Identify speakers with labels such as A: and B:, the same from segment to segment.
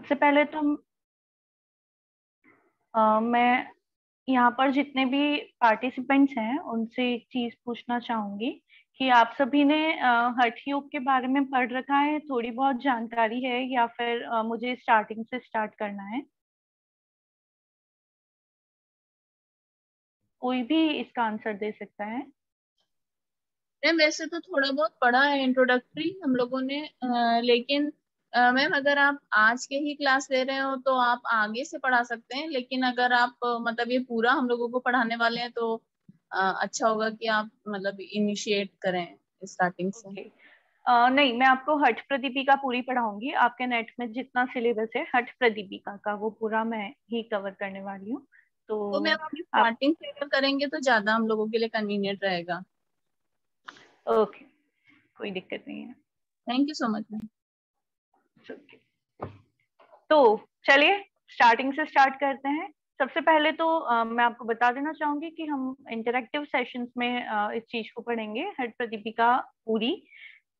A: सबसे पहले तो मैं यहाँ पर जितने भी पार्टिसिपेंट्स हैं उनसे एक चीज पूछना चाहूंगी कि आप सभी ने हठ योग के बारे में पढ़ रखा है, थोड़ी बहुत जानकारी है या फिर मुझे स्टार्टिंग से स्टार्ट करना है? कोई भी इसका आंसर दे सकता है।
B: मैम वैसे तो थोड़ा बहुत पढ़ा है इंट्रोडक्टरी हम लोगों ने, लेकिन मैम अगर आप आज के ही क्लास ले रहे हो तो आप आगे से पढ़ा सकते हैं, लेकिन अगर आप मतलब ये पूरा हम लोगों को पढ़ाने वाले हैं तो अच्छा होगा कि आप मतलब इनिशिएट करें स्टार्टिंग से।
A: ओके। नहीं, मैं आपको हठ प्रदीपिका पूरी पढ़ाऊंगी। आपके नेट में जितना सिलेबस है हठ प्रदीपिका का वो पूरा मैं ही कवर करने वाली हूँ।
B: तो
A: तो
B: मैम आप
A: आप
B: स्टार्टिंग से अगर करेंगे तो ज्यादा हम लोगों के लिए कन्वीनियंट रहेगा।
A: ओके, कोई दिक्कत नहीं है।
B: Thank you so much ma'am.
A: Okay, तो चलिए स्टार्टिंग से स्टार्ट करते हैं। सबसे पहले तो मैं आपको बता देना चाहूंगी कि हम इंटरेक्टिव सेशंस में इस चीज को पढ़ेंगे, हठ प्रदीपिका पूरी,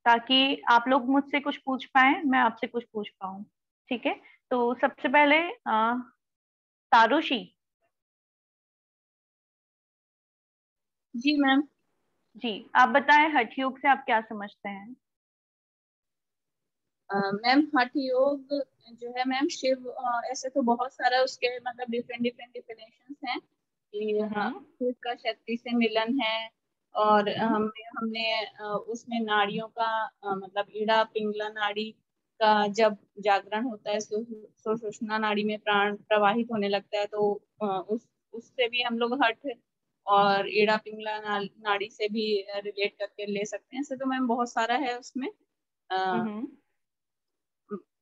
A: ताकि आप लोग मुझसे कुछ पूछ पाए, मैं आपसे कुछ पूछ पाऊं। ठीक है, तो सबसे पहले तारुषी।
B: जी मैम।
A: जी, आप बताएं हठ योग से आप क्या समझते हैं?
B: मैम हठ योग जो है मैम शिव, ऐसे तो बहुत सारा उसके मतलब डिफरेंट डिफरेंट डिफिनेशंस हैं कि
A: हम्म।
B: शिव का शक्ति से मिलन है। और
A: हम्म।
B: हमने उसमें नाड़ियों का मतलब ईड़ा पिंगला नाड़ी का जब जागरण होता है सुषुम्ना नाड़ी में प्राण प्रवाहित होने लगता है, तो उस उससे भी हम लोग हठ और ईड़ा पिंगला नाड़ी से भी रिलेट करके ले सकते हैं। ऐसे तो मैम बहुत सारा है उसमें।
A: हम्म।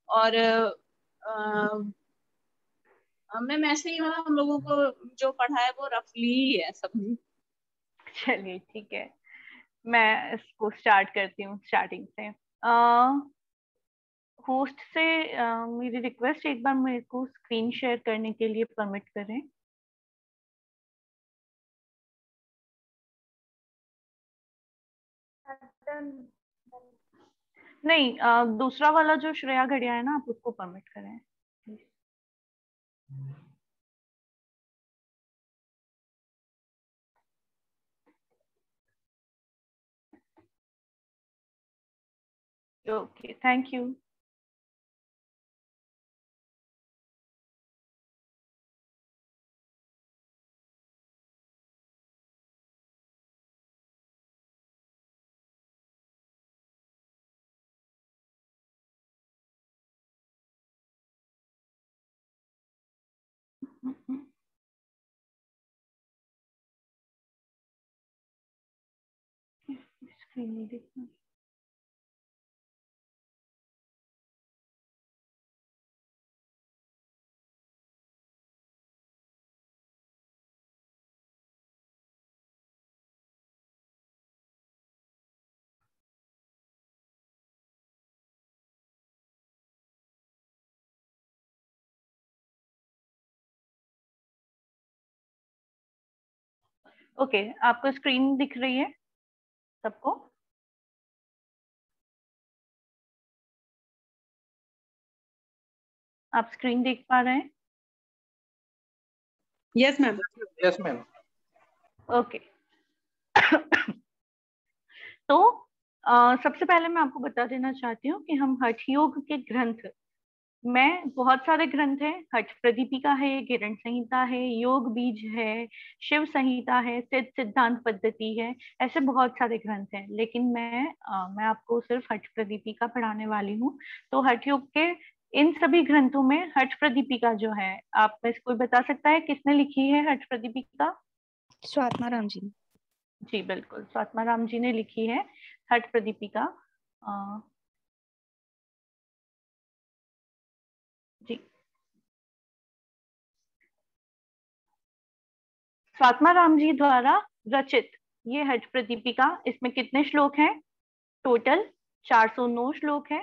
B: और मैम ऐसे ही मतलब हम लोगों को जो पढ़ा है वो रफली ही है सब।
A: चलिए ठीक है, मैं इसको स्टार्ट करती हूँ स्टार्टिंग से। होस्ट से मेरी रिक्वेस्ट, एक बार मेरे को स्क्रीन शेयर करने के लिए परमिट करें। नहीं, दूसरा वाला जो श्रेया घड़िया है ना, आप उसको परमिट करें please। Okay, thank you. Screen नहीं देखना। ओके, आपको स्क्रीन दिख रही है सबको? आप स्क्रीन देख पा रहे हैं?
C: Yes ma'am.
D: Yes ma'am.
A: Okay. तो सबसे पहले मैं आपको बता देना चाहती हूँ कि हम हठ योग के ग्रंथ में, बहुत सारे ग्रंथ हैं। हठ प्रदीपिका है, गिरण संहिता है, योग बीज है, शिव संहिता है, सिद्ध सिद्धांत पद्धति है। ऐसे बहुत सारे ग्रंथ हैं, लेकिन मैं आपको सिर्फ हठ प्रदीपिका पढ़ाने वाली हूँ। तो हठ योग के इन सभी ग्रंथों में हठ प्रदीपिका जो है, आप में से कोई बता सकता है किसने लिखी है हठ प्रदीपिका?
C: स्वात्मा राम जी।
A: जी बिल्कुल, स्वात्मा राम जी ने लिखी है हठ प्रदीपिका। अ, जी, स्वात्मा राम जी द्वारा रचित ये हठ प्रदीपिका, इसमें कितने श्लोक हैं? टोटल 409 श्लोक है।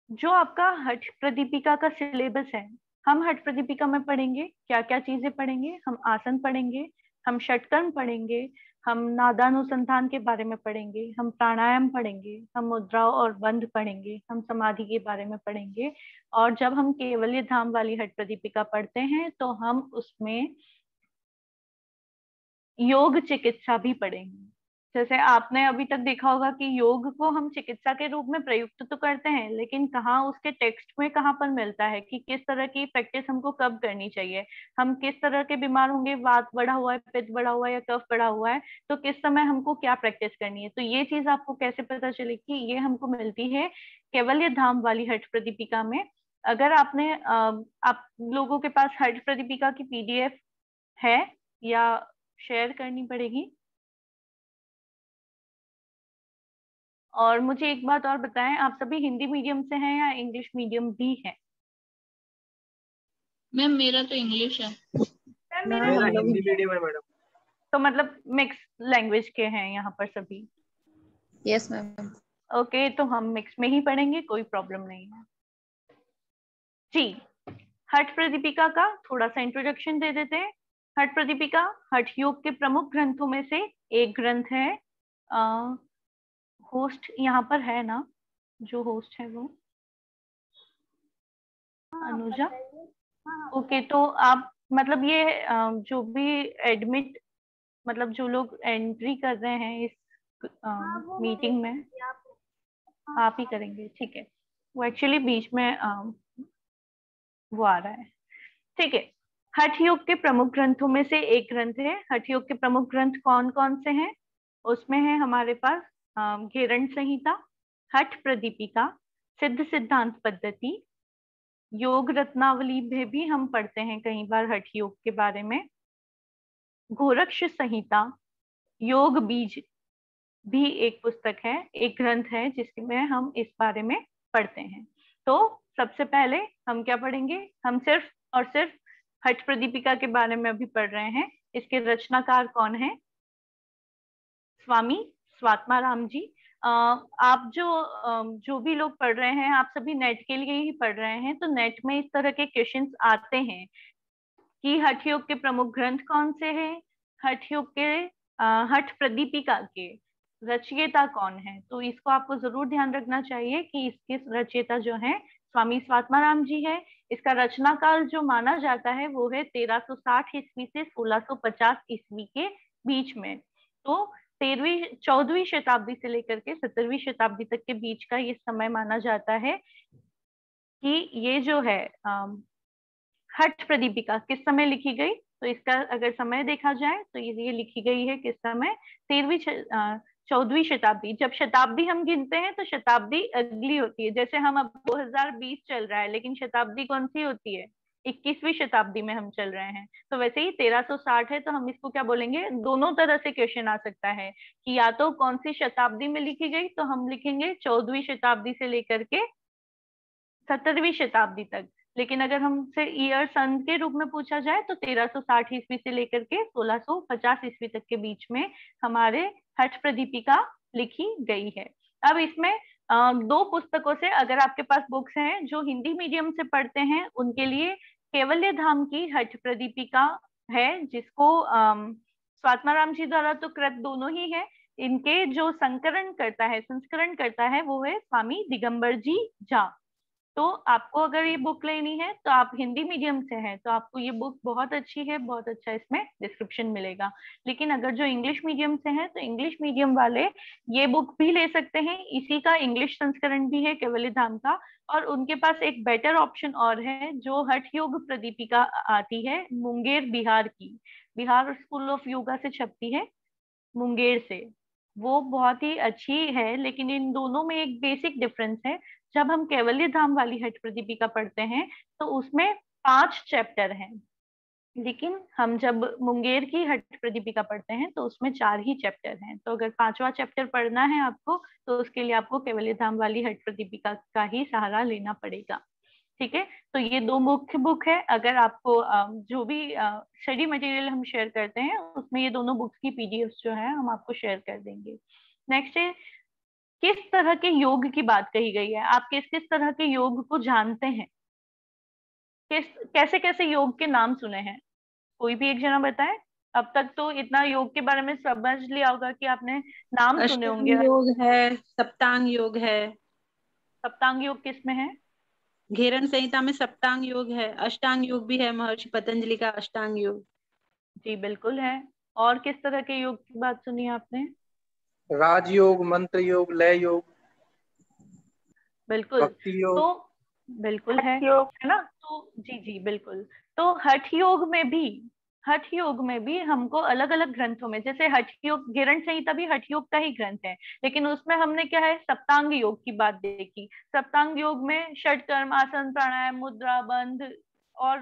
A: जो आपका हठ प्रदीपिका का सिलेबस है, हम हठ प्रदीपिका में पढ़ेंगे क्या क्या चीजें पढ़ेंगे? हम आसन पढ़ेंगे, हम षटकर्म पढ़ेंगे, हम नादानुसंधान के बारे में पढ़ेंगे, हम प्राणायाम पढ़ेंगे, हम मुद्रा और बंध पढ़ेंगे, हम समाधि के बारे में पढ़ेंगे। और जब हम कैवल्य धाम वाली हट प्रदीपिका पढ़ते हैं तो हम उसमें योग चिकित्सा भी पढ़ेंगे। जैसे आपने अभी तक देखा होगा कि योग को हम चिकित्सा के रूप में प्रयुक्त तो करते हैं, लेकिन कहाँ उसके टेक्स्ट में कहाँ पर मिलता है कि किस तरह की प्रैक्टिस हमको कब करनी चाहिए, हम किस तरह के बीमार होंगे, वात बढ़ा हुआ है, पित्त बढ़ा हुआ है या कफ बढ़ा हुआ है, तो किस समय हमको क्या प्रैक्टिस करनी है। तो ये चीज आपको कैसे पता चलेगी, ये हमको मिलती है कैवल्य धाम वाली हठ प्रदीपिका में। अगर आपने आप लोगों के पास हठ प्रदीपिका की PDF है या शेयर करनी पड़ेगी। और मुझे एक बात और बताएं, आप सभी हिंदी मीडियम से हैं या इंग्लिश मीडियम भी हैं?
B: मैम मेरा तो इंग्लिश है।
D: मेरा हिंदी मीडियम है मैडम।
A: तो मतलब मिक्स लैंग्वेज के हैं यहाँ पर सभी?
C: Yes ma'am.
A: ओके, तो हम मिक्स में ही पढ़ेंगे, कोई प्रॉब्लम नहीं है जी। हठ प्रदीपिका का थोड़ा सा इंट्रोडक्शन दे देते हैं। हठ प्रदीपिका हठ योग के प्रमुख ग्रंथों में से एक ग्रंथ है। होस्ट यहाँ पर है ना, जो होस्ट है वो अनुजा। ओके, तो आप मतलब ये जो भी एडमिट, मतलब जो लोग एंट्री कर रहे हैं इस मीटिंग में, आप ही करेंगे, ठीक है। वो एक्चुअली बीच में वो आ रहा है, ठीक है। हठ योग के प्रमुख ग्रंथों में से एक ग्रंथ है। हठ योग के प्रमुख ग्रंथ कौन कौन से हैं? उसमें है हमारे पास घेरण संहिता, हठ प्रदीपिका, सिद्ध सिद्धांत पद्धति, योग रत्नावली में भी हम पढ़ते हैं कई बार हठ योग के बारे में, गोरक्ष संहिता, योग बीज भी एक पुस्तक है, एक ग्रंथ है जिसमें हम इस बारे में पढ़ते हैं। तो सबसे पहले हम क्या पढ़ेंगे, हम सिर्फ और सिर्फ हठ प्रदीपिका के बारे में अभी पढ़ रहे हैं। इसके रचनाकार कौन है? स्वामी स्वात्माराम जी। आप जो भी लोग पढ़ रहे हैं, आप सभी नेट के लिए ही पढ़ रहे हैं, तो नेट में इस तरह के क्वेश्चंस आते हैं कि हठ योग के प्रमुख ग्रंथ कौन से हैं, हठ योग के हठ प्रदीपिका के रचयिता कौन है। तो इसको आपको जरूर ध्यान रखना चाहिए कि इसके रचयिता जो है स्वामी स्वात्माराम जी है। इसका रचनाकाल जो माना जाता है वो है 1360 ईस्वी से 1650 ईस्वी के बीच में। तो 14वीं शताब्दी से लेकर के 17वीं शताब्दी तक के बीच का ये समय माना जाता है कि ये जो है हठ प्रदीपिका किस समय लिखी गई। तो इसका अगर समय देखा जाए तो ये लिखी गई है किस समय, 14वीं शताब्दी। जब शताब्दी हम गिनते हैं तो शताब्दी अगली होती है, जैसे हम अब 2020 चल रहा है, लेकिन शताब्दी कौन सी होती है? 21वीं शताब्दी में हम चल रहे हैं। तो वैसे ही 1360 है, तो हम इसको क्या बोलेंगे, दोनों तरह से क्वेश्चन आ सकता है कि या तो कौन सी शताब्दी में लिखी गई, तो हम लिखेंगे 14वीं शताब्दी से लेकर के 17वीं शताब्दी तक। लेकिन अगर हमसे ईयर सन के रूप में पूछा जाए तो 1360 ईस्वी से लेकर के 1650 ईस्वी तक के बीच में हमारे हठ प्रदीपिका लिखी गई है। अब इसमें दो पुस्तकों से, अगर आपके पास बुक्स हैं जो हिंदी मीडियम से पढ़ते हैं उनके लिए कैवल्य धाम की हठ प्रदीपिका है, जिसको स्वात्माराम जी द्वारा तो कृत दोनों ही है। इनके जो संस्करण करता है वो है स्वामी दिगंबर जी झा। तो आपको अगर ये बुक लेनी है तो आप हिंदी मीडियम से हैं तो आपको ये बुक बहुत अच्छी है, बहुत अच्छा इसमें डिस्क्रिप्शन मिलेगा। लेकिन अगर जो इंग्लिश मीडियम से हैं तो इंग्लिश मीडियम वाले ये बुक भी ले सकते हैं, इसी का इंग्लिश संस्करण भी है कैवल्य धाम का। और उनके पास एक बेटर ऑप्शन और है, जो हठ योग प्रदीपिका आती है मुंगेर बिहार की, बिहार स्कूल ऑफ योगा से छपती है मुंगेर से, वो बहुत ही अच्छी है। लेकिन इन दोनों में एक बेसिक डिफरेंस है। जब हम कैवल्य धाम वाली हठ प्रदीपिका पढ़ते हैं तो उसमें 5 चैप्टर हैं, लेकिन हम जब मुंगेर की हठ प्रदीपिका पढ़ते हैं तो उसमें 4 ही चैप्टर हैं। तो अगर 5वां चैप्टर पढ़ना है आपको तो उसके लिए आपको कैवल्य धाम वाली हठ प्रदीपिका का ही सहारा लेना पड़ेगा, ठीक है। तो ये दो मुख्य बुक है। अगर आपको जो भी स्टडी मटेरियल हम शेयर करते हैं उसमें ये दोनों बुक्स की PDF जो है हम आपको शेयर कर देंगे। नेक्स्ट है, किस तरह के योग की बात कही गई है, आप किस किस तरह के योग को जानते हैं, कैसे कैसे योग के नाम सुने हैं, कोई भी एक जना बताए। अब तक तो इतना योग के बारे में समझ लिया होगा कि आपने नाम सुने होंगे।
E: अष्टांग योग है, सप्तांग योग है।
A: सप्तांग योग किस में है?
E: घेरन संहिता में सप्तांग योग है, अष्टांग योग भी है, महर्षि पतंजलि का अष्टांग योग।
A: जी बिल्कुल है। और किस तरह के योग की बात सुनी आपने?
D: राजयोग, मंत्र योग, लय योग,
A: बिल्कुल।
D: भक्ति योग।
A: तो बिल्कुल है ना? तो जी जी बिल्कुल। तो हठ योग में भी हमको अलग अलग ग्रंथों में, जैसे हठ योग, घेरन संहिता भी हठ योग का ही ग्रंथ है, लेकिन उसमें हमने क्या है, सप्तांग योग की बात देखी। सप्तांग योग में षट कर्म, आसन, प्राणायाम, मुद्रा, बंध और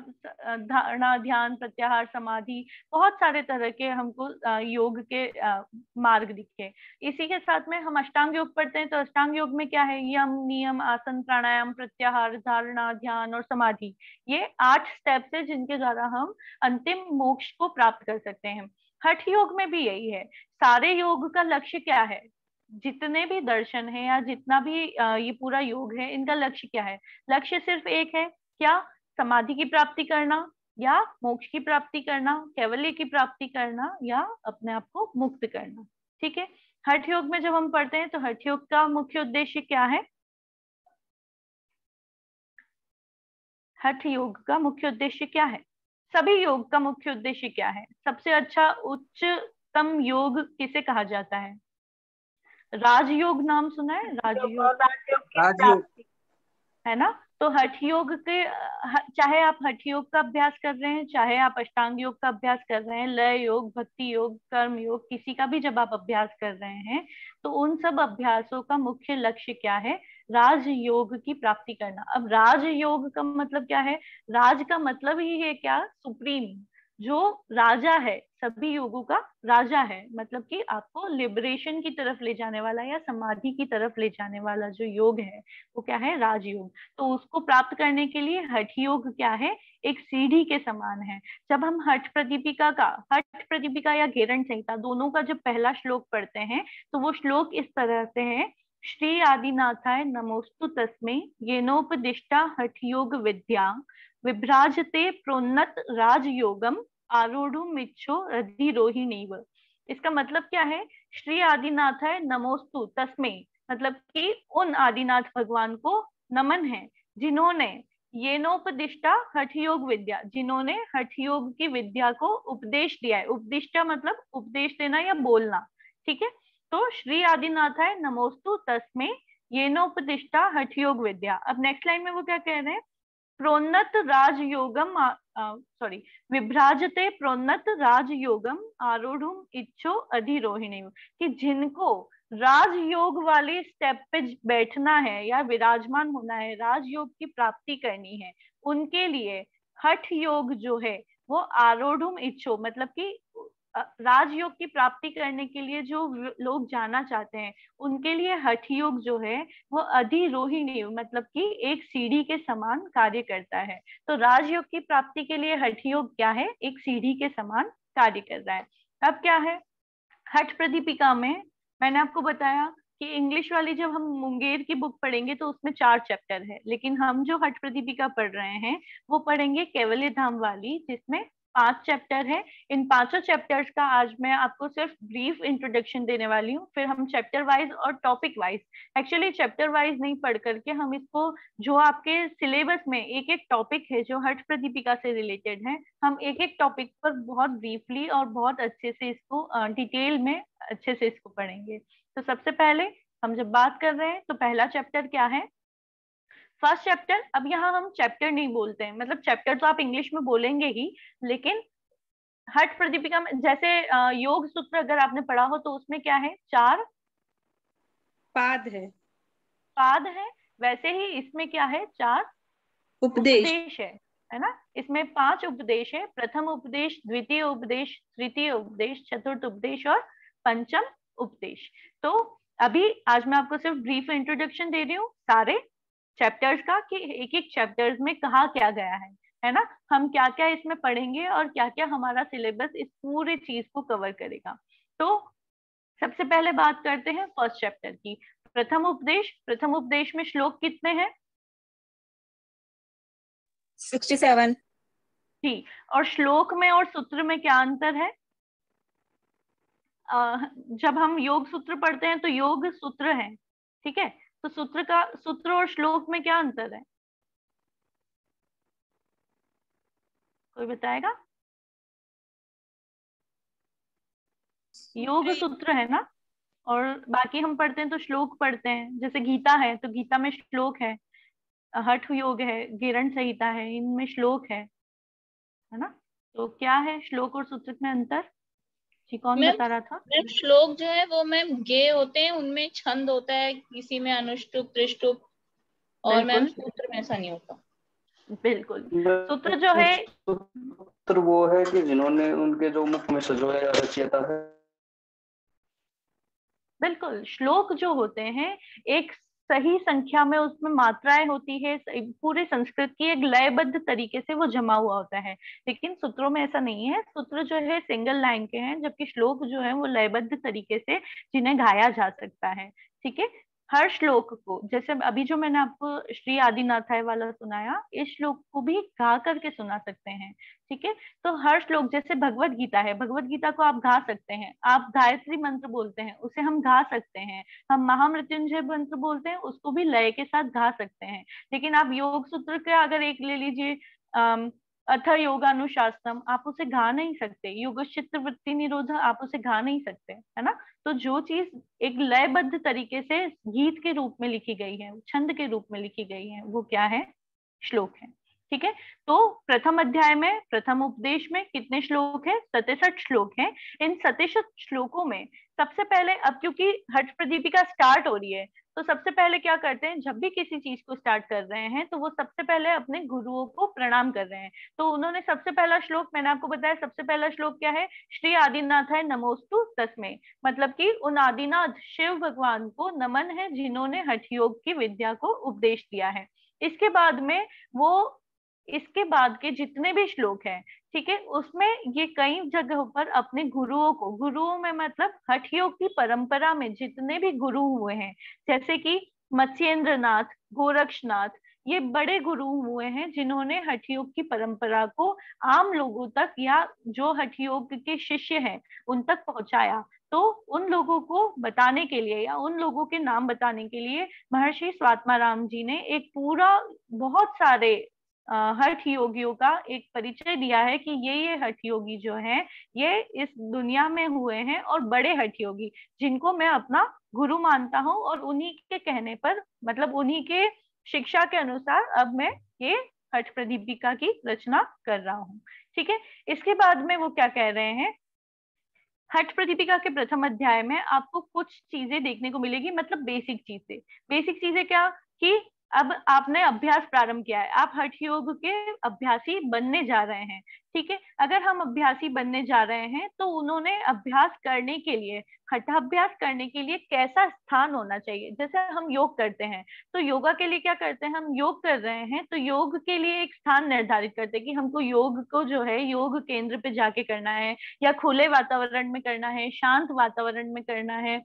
A: धारणा, ध्यान, प्रत्याहार, समाधि, बहुत सारे तरह के हमको योग के मार्ग दिखे। इसी के साथ में हम अष्टांग योग पढ़ते हैं, तो अष्टांग योग में क्या है, यम, नियम, आसन, प्राणायाम, प्रत्याहार, धारणा, ध्यान और समाधि, ये 8 स्टेप्स है जिनके द्वारा हम अंतिम मोक्ष को प्राप्त कर सकते हैं। हठ योग में भी यही है। सारे योग का लक्ष्य क्या है? जितने भी दर्शन है या जितना भी ये पूरा योग है, इनका लक्ष्य क्या है? लक्ष्य सिर्फ एक है, क्या? समाधि की प्राप्ति करना, या मोक्ष की प्राप्ति करना, कैवल्य की प्राप्ति करना, या अपने आप को मुक्त करना। ठीक है। हठ योग में जब हम पढ़ते हैं तो हठ योग का मुख्य उद्देश्य क्या है? हठ योग का मुख्य उद्देश्य क्या है? सभी योग का मुख्य उद्देश्य क्या है? सबसे अच्छा उच्चतम योग किसे कहा जाता है? राजयोग नाम सुना है? राजयोग,
D: राजयोग,
A: है ना? तो हठ योग के चाहे आप हठ योग का अभ्यास कर रहे हैं, चाहे आप अष्टांग योग का अभ्यास कर रहे हैं, लय योग, भक्ति योग, कर्म योग, किसी का भी जब आप अभ्यास कर रहे हैं, तो उन सब अभ्यासों का मुख्य लक्ष्य क्या है? राज योग की प्राप्ति करना। अब राज योग का मतलब क्या है? राज का मतलब ही है क्या? सुप्रीम, जो राजा है, सभी योगों का राजा है, मतलब कि आपको लिबरेशन की तरफ ले जाने वाला या समाधि की तरफ ले जाने वाला जो योग है, वो क्या है? राजयोग। तो उसको प्राप्त करने के लिए हठ योग क्या है? एक सीढ़ी के समान है। जब हम हठ प्रदीपिका या घेरन संहिता दोनों का जब पहला श्लोक पढ़ते हैं, तो वो श्लोक इस तरह से है, श्री आदिनाथाय नमोस्तु तस्मै येनोपदिष्टा हठ योग विद्या विभ्राजते प्रोन्नत राजयोगम आरूढ़ुमिच्छो अधिरोहिणीव। इसका मतलब क्या है? श्री आदिनाथाय नमोस्तु तस्मै, मतलब कि उन आदिनाथ भगवान को नमन है जिन्होंने येनोपदिष्टा हठ योग विद्या, जिन्होंने हठ योग की विद्या को उपदेश दिया है। उपदिष्टा मतलब उपदेश देना या बोलना। ठीक है। तो श्री आदिनाथाय नमोस्तु तस्मै येनोपदिष्टा हठ योग विद्या। अब नेक्स्ट लाइन में वो क्या कह रहे हैं? प्रोन्नत राजयोगम सॉरी विभ्राजते प्रोन्नत राजयोगम आरूढ़ुम इच्छो अधिरोहिणी, कि जिनको राजयोग वाले स्टेप पे बैठना है या विराजमान होना है, राजयोग की प्राप्ति करनी है, उनके लिए हठ योग जो है वो आरूढ़ुम इच्छो, मतलब कि राजयोग की प्राप्ति करने के लिए जो लोग जाना चाहते हैं, उनके लिए हठ योग जो है वो अधिरोहिणी, मतलब कि एक सीढ़ी के समान कार्य करता है। तो राजयोग की प्राप्ति के लिए हठ योग क्या है? एक सीढ़ी के समान कार्य कर रहा है। अब क्या है हठ प्रदीपिका में? मैंने आपको बताया कि इंग्लिश वाली जब हम मुंगेर की बुक पढ़ेंगे तो उसमें 4 चैप्टर है, लेकिन हम जो हठ प्रदीपिका पढ़ रहे हैं वो पढ़ेंगे कैवल्य धाम वाली, जिसमें 5 चैप्टर है। इन 5 चैप्टर्स का आज मैं आपको सिर्फ ब्रीफ इंट्रोडक्शन देने वाली हूँ, फिर हम चैप्टर वाइज और topic wise, actually chapter wise नहीं पढ़ करके हम इसको, जो आपके सिलेबस में एक एक टॉपिक है जो हठ प्रदीपिका से रिलेटेड है, हम एक एक टॉपिक पर बहुत ब्रीफली और बहुत अच्छे से इसको डिटेल में अच्छे से इसको पढ़ेंगे। तो सबसे पहले हम जब बात कर रहे हैं तो पहला चैप्टर क्या है? First chapter. अब यहाँ हम चैप्टर नहीं बोलते हैं, मतलब चैप्टर तो आप इंग्लिश में बोलेंगे ही, लेकिन हठ प्रदीपिका में जैसे योग सूत्र अगर आपने पढ़ा हो तो उसमें क्या है? 4
E: पाद
A: है, वैसे ही इसमें क्या है? 4
E: उपदेश
A: है ना? इसमें 5 उपदेश है। प्रथम उपदेश, द्वितीय उपदेश, तृतीय उपदेश, चतुर्थ उपदेश और पंचम उपदेश। तो अभी आज मैं आपको सिर्फ ब्रीफ इंट्रोडक्शन दे रही हूँ सारे चैप्टर्स का, कि एक एक चैप्टर्स में कहा क्या गया है ना? हम क्या क्या इसमें पढ़ेंगे और क्या क्या हमारा सिलेबस इस पूरी चीज को कवर करेगा। तो सबसे पहले बात करते हैं फर्स्ट चैप्टर की, प्रथम उपदेश। प्रथम उपदेश में श्लोक कितने हैं?
C: 67।
A: जी। और श्लोक में और सूत्र में क्या अंतर है? जब हम योग सूत्र पढ़ते हैं तो योग सूत्र है, ठीक है। तो सूत्र और श्लोक में क्या अंतर है, कोई बताएगा? योग सूत्र है ना, और बाकी हम पढ़ते हैं तो श्लोक पढ़ते हैं। जैसे गीता है तो गीता में श्लोक है, हठ योग है, गिरण संहिता है, इनमें श्लोक है ना। तो क्या है श्लोक और सूत्र में अंतर? जी कौन
B: मैम
A: बता रहा था?
B: मैम श्लोक जो है वो मैम गे होते हैं, उनमें छंद होता है, किसी में अनुष्टुप त्रिष्टुप, और मैम
A: बिल्कुल
B: सूत्र में ऐसा नहीं होता।
A: बिल्कुल। सूत्र जो है,
F: सूत्र वो है कि जिन्होंने उनके जो मुख में सजोया या रचयिता है।
A: बिल्कुल। श्लोक जो होते हैं एक सही संख्या में उसमें मात्राएं होती है, पूरे संस्कृत की एक लयबद्ध तरीके से वो जमा हुआ होता है। लेकिन सूत्रों में ऐसा नहीं है, सूत्र जो है सिंगल लाइन के हैं, जबकि श्लोक जो है वो लयबद्ध तरीके से जिन्हें गाया जा सकता है, ठीक है। हर श्लोक को, जैसे अभी जो मैंने आपको श्री आदिनाथाय वाला सुनाया, इस श्लोक को भी गा करके सुना सकते हैं, ठीक है। तो हर श्लोक, जैसे भगवत गीता है, भगवत गीता को आप गा सकते हैं। आप गायत्री मंत्र बोलते हैं, उसे हम गा सकते हैं। हम महामृत्युंजय मंत्र बोलते हैं, उसको भी लय के साथ गा सकते हैं। लेकिन आप योग सूत्र के अगर एक ले लीजिए, अथ योगानुशासनम, आप उसे गा नहीं सकते। योग चित्त वृत्ति निरोध, आप उसे गा नहीं सकते, है ना। तो जो चीज एक लयबद्ध तरीके से गीत के रूप में लिखी गई है, छंद के रूप में लिखी गई है, वो क्या है? श्लोक है, ठीक है। तो प्रथम अध्याय में, प्रथम उपदेश में कितने श्लोक है? 67 श्लोक है। इन 67 श्लोकों में सबसे पहले, अब क्योंकि हठ प्रदीपिका स्टार्ट हो रही है, तो सबसे पहले क्या करते हैं, जब भी किसी चीज को स्टार्ट कर रहे हैं तो वो सबसे पहले अपने गुरुओं को प्रणाम कर रहे हैं। तो उन्होंने सबसे पहला श्लोक, मैंने आपको बताया सबसे पहला श्लोक क्या है, श्री आदिनाथाय नमोस्तु तस्मै, मतलब कि उन आदिनाथ शिव भगवान को नमन है जिन्होंने हठ योग की विद्या को उपदेश दिया है। इसके बाद में वो, इसके बाद के जितने भी श्लोक हैं, ठीक है, उसमें ये कई जगहों पर अपने गुरुओं को, गुरुओं में मतलब हठ योग की परंपरा में जितने भी गुरु हुए हैं, जैसे कि मत्स्येंद्रनाथ, गोरक्षनाथ, ये बड़े गुरु हुए हैं जिन्होंने हठ योग की परंपरा को आम लोगों तक, या जो हठ योग के शिष्य हैं उन तक पहुंचाया। तो उन लोगों को बताने के लिए, या उन लोगों के नाम बताने के लिए, महर्षि स्वात्माराम जी ने एक पूरा, बहुत सारे हठ योगियों का एक परिचय दिया है कि ये हठ योगी जो हैं, ये इस दुनिया में हुए हैं, और बड़े हठ योगी जिनको मैं अपना गुरु मानता हूँ, और उन्हीं के कहने पर, मतलब उन्हीं के शिक्षा के अनुसार अब मैं ये हठ प्रदीपिका की रचना कर रहा हूँ, ठीक है। इसके बाद में वो क्या कह रहे हैं, हठ प्रदीपिका के प्रथम अध्याय में आपको कुछ चीजें देखने को मिलेगी, मतलब बेसिक चीजें क्या, कि अब आपने अभ्यास प्रारंभ किया है, आप हठ योग के अभ्यासी बनने जा रहे हैं, ठीक है। अगर हम अभ्यासी बनने जा रहे हैं तो उन्होंने अभ्यास करने के लिए, हठाभ्यास करने के लिए कैसा स्थान होना चाहिए। जैसे हम योग करते हैं तो योगा के लिए क्या करते हैं, हम योग कर रहे हैं तो योग के लिए एक स्थान निर्धारित करते हैं कि हमको योग को जो है योग केंद्र पे जाके करना है, या खुले वातावरण में करना है, शांत वातावरण में करना है,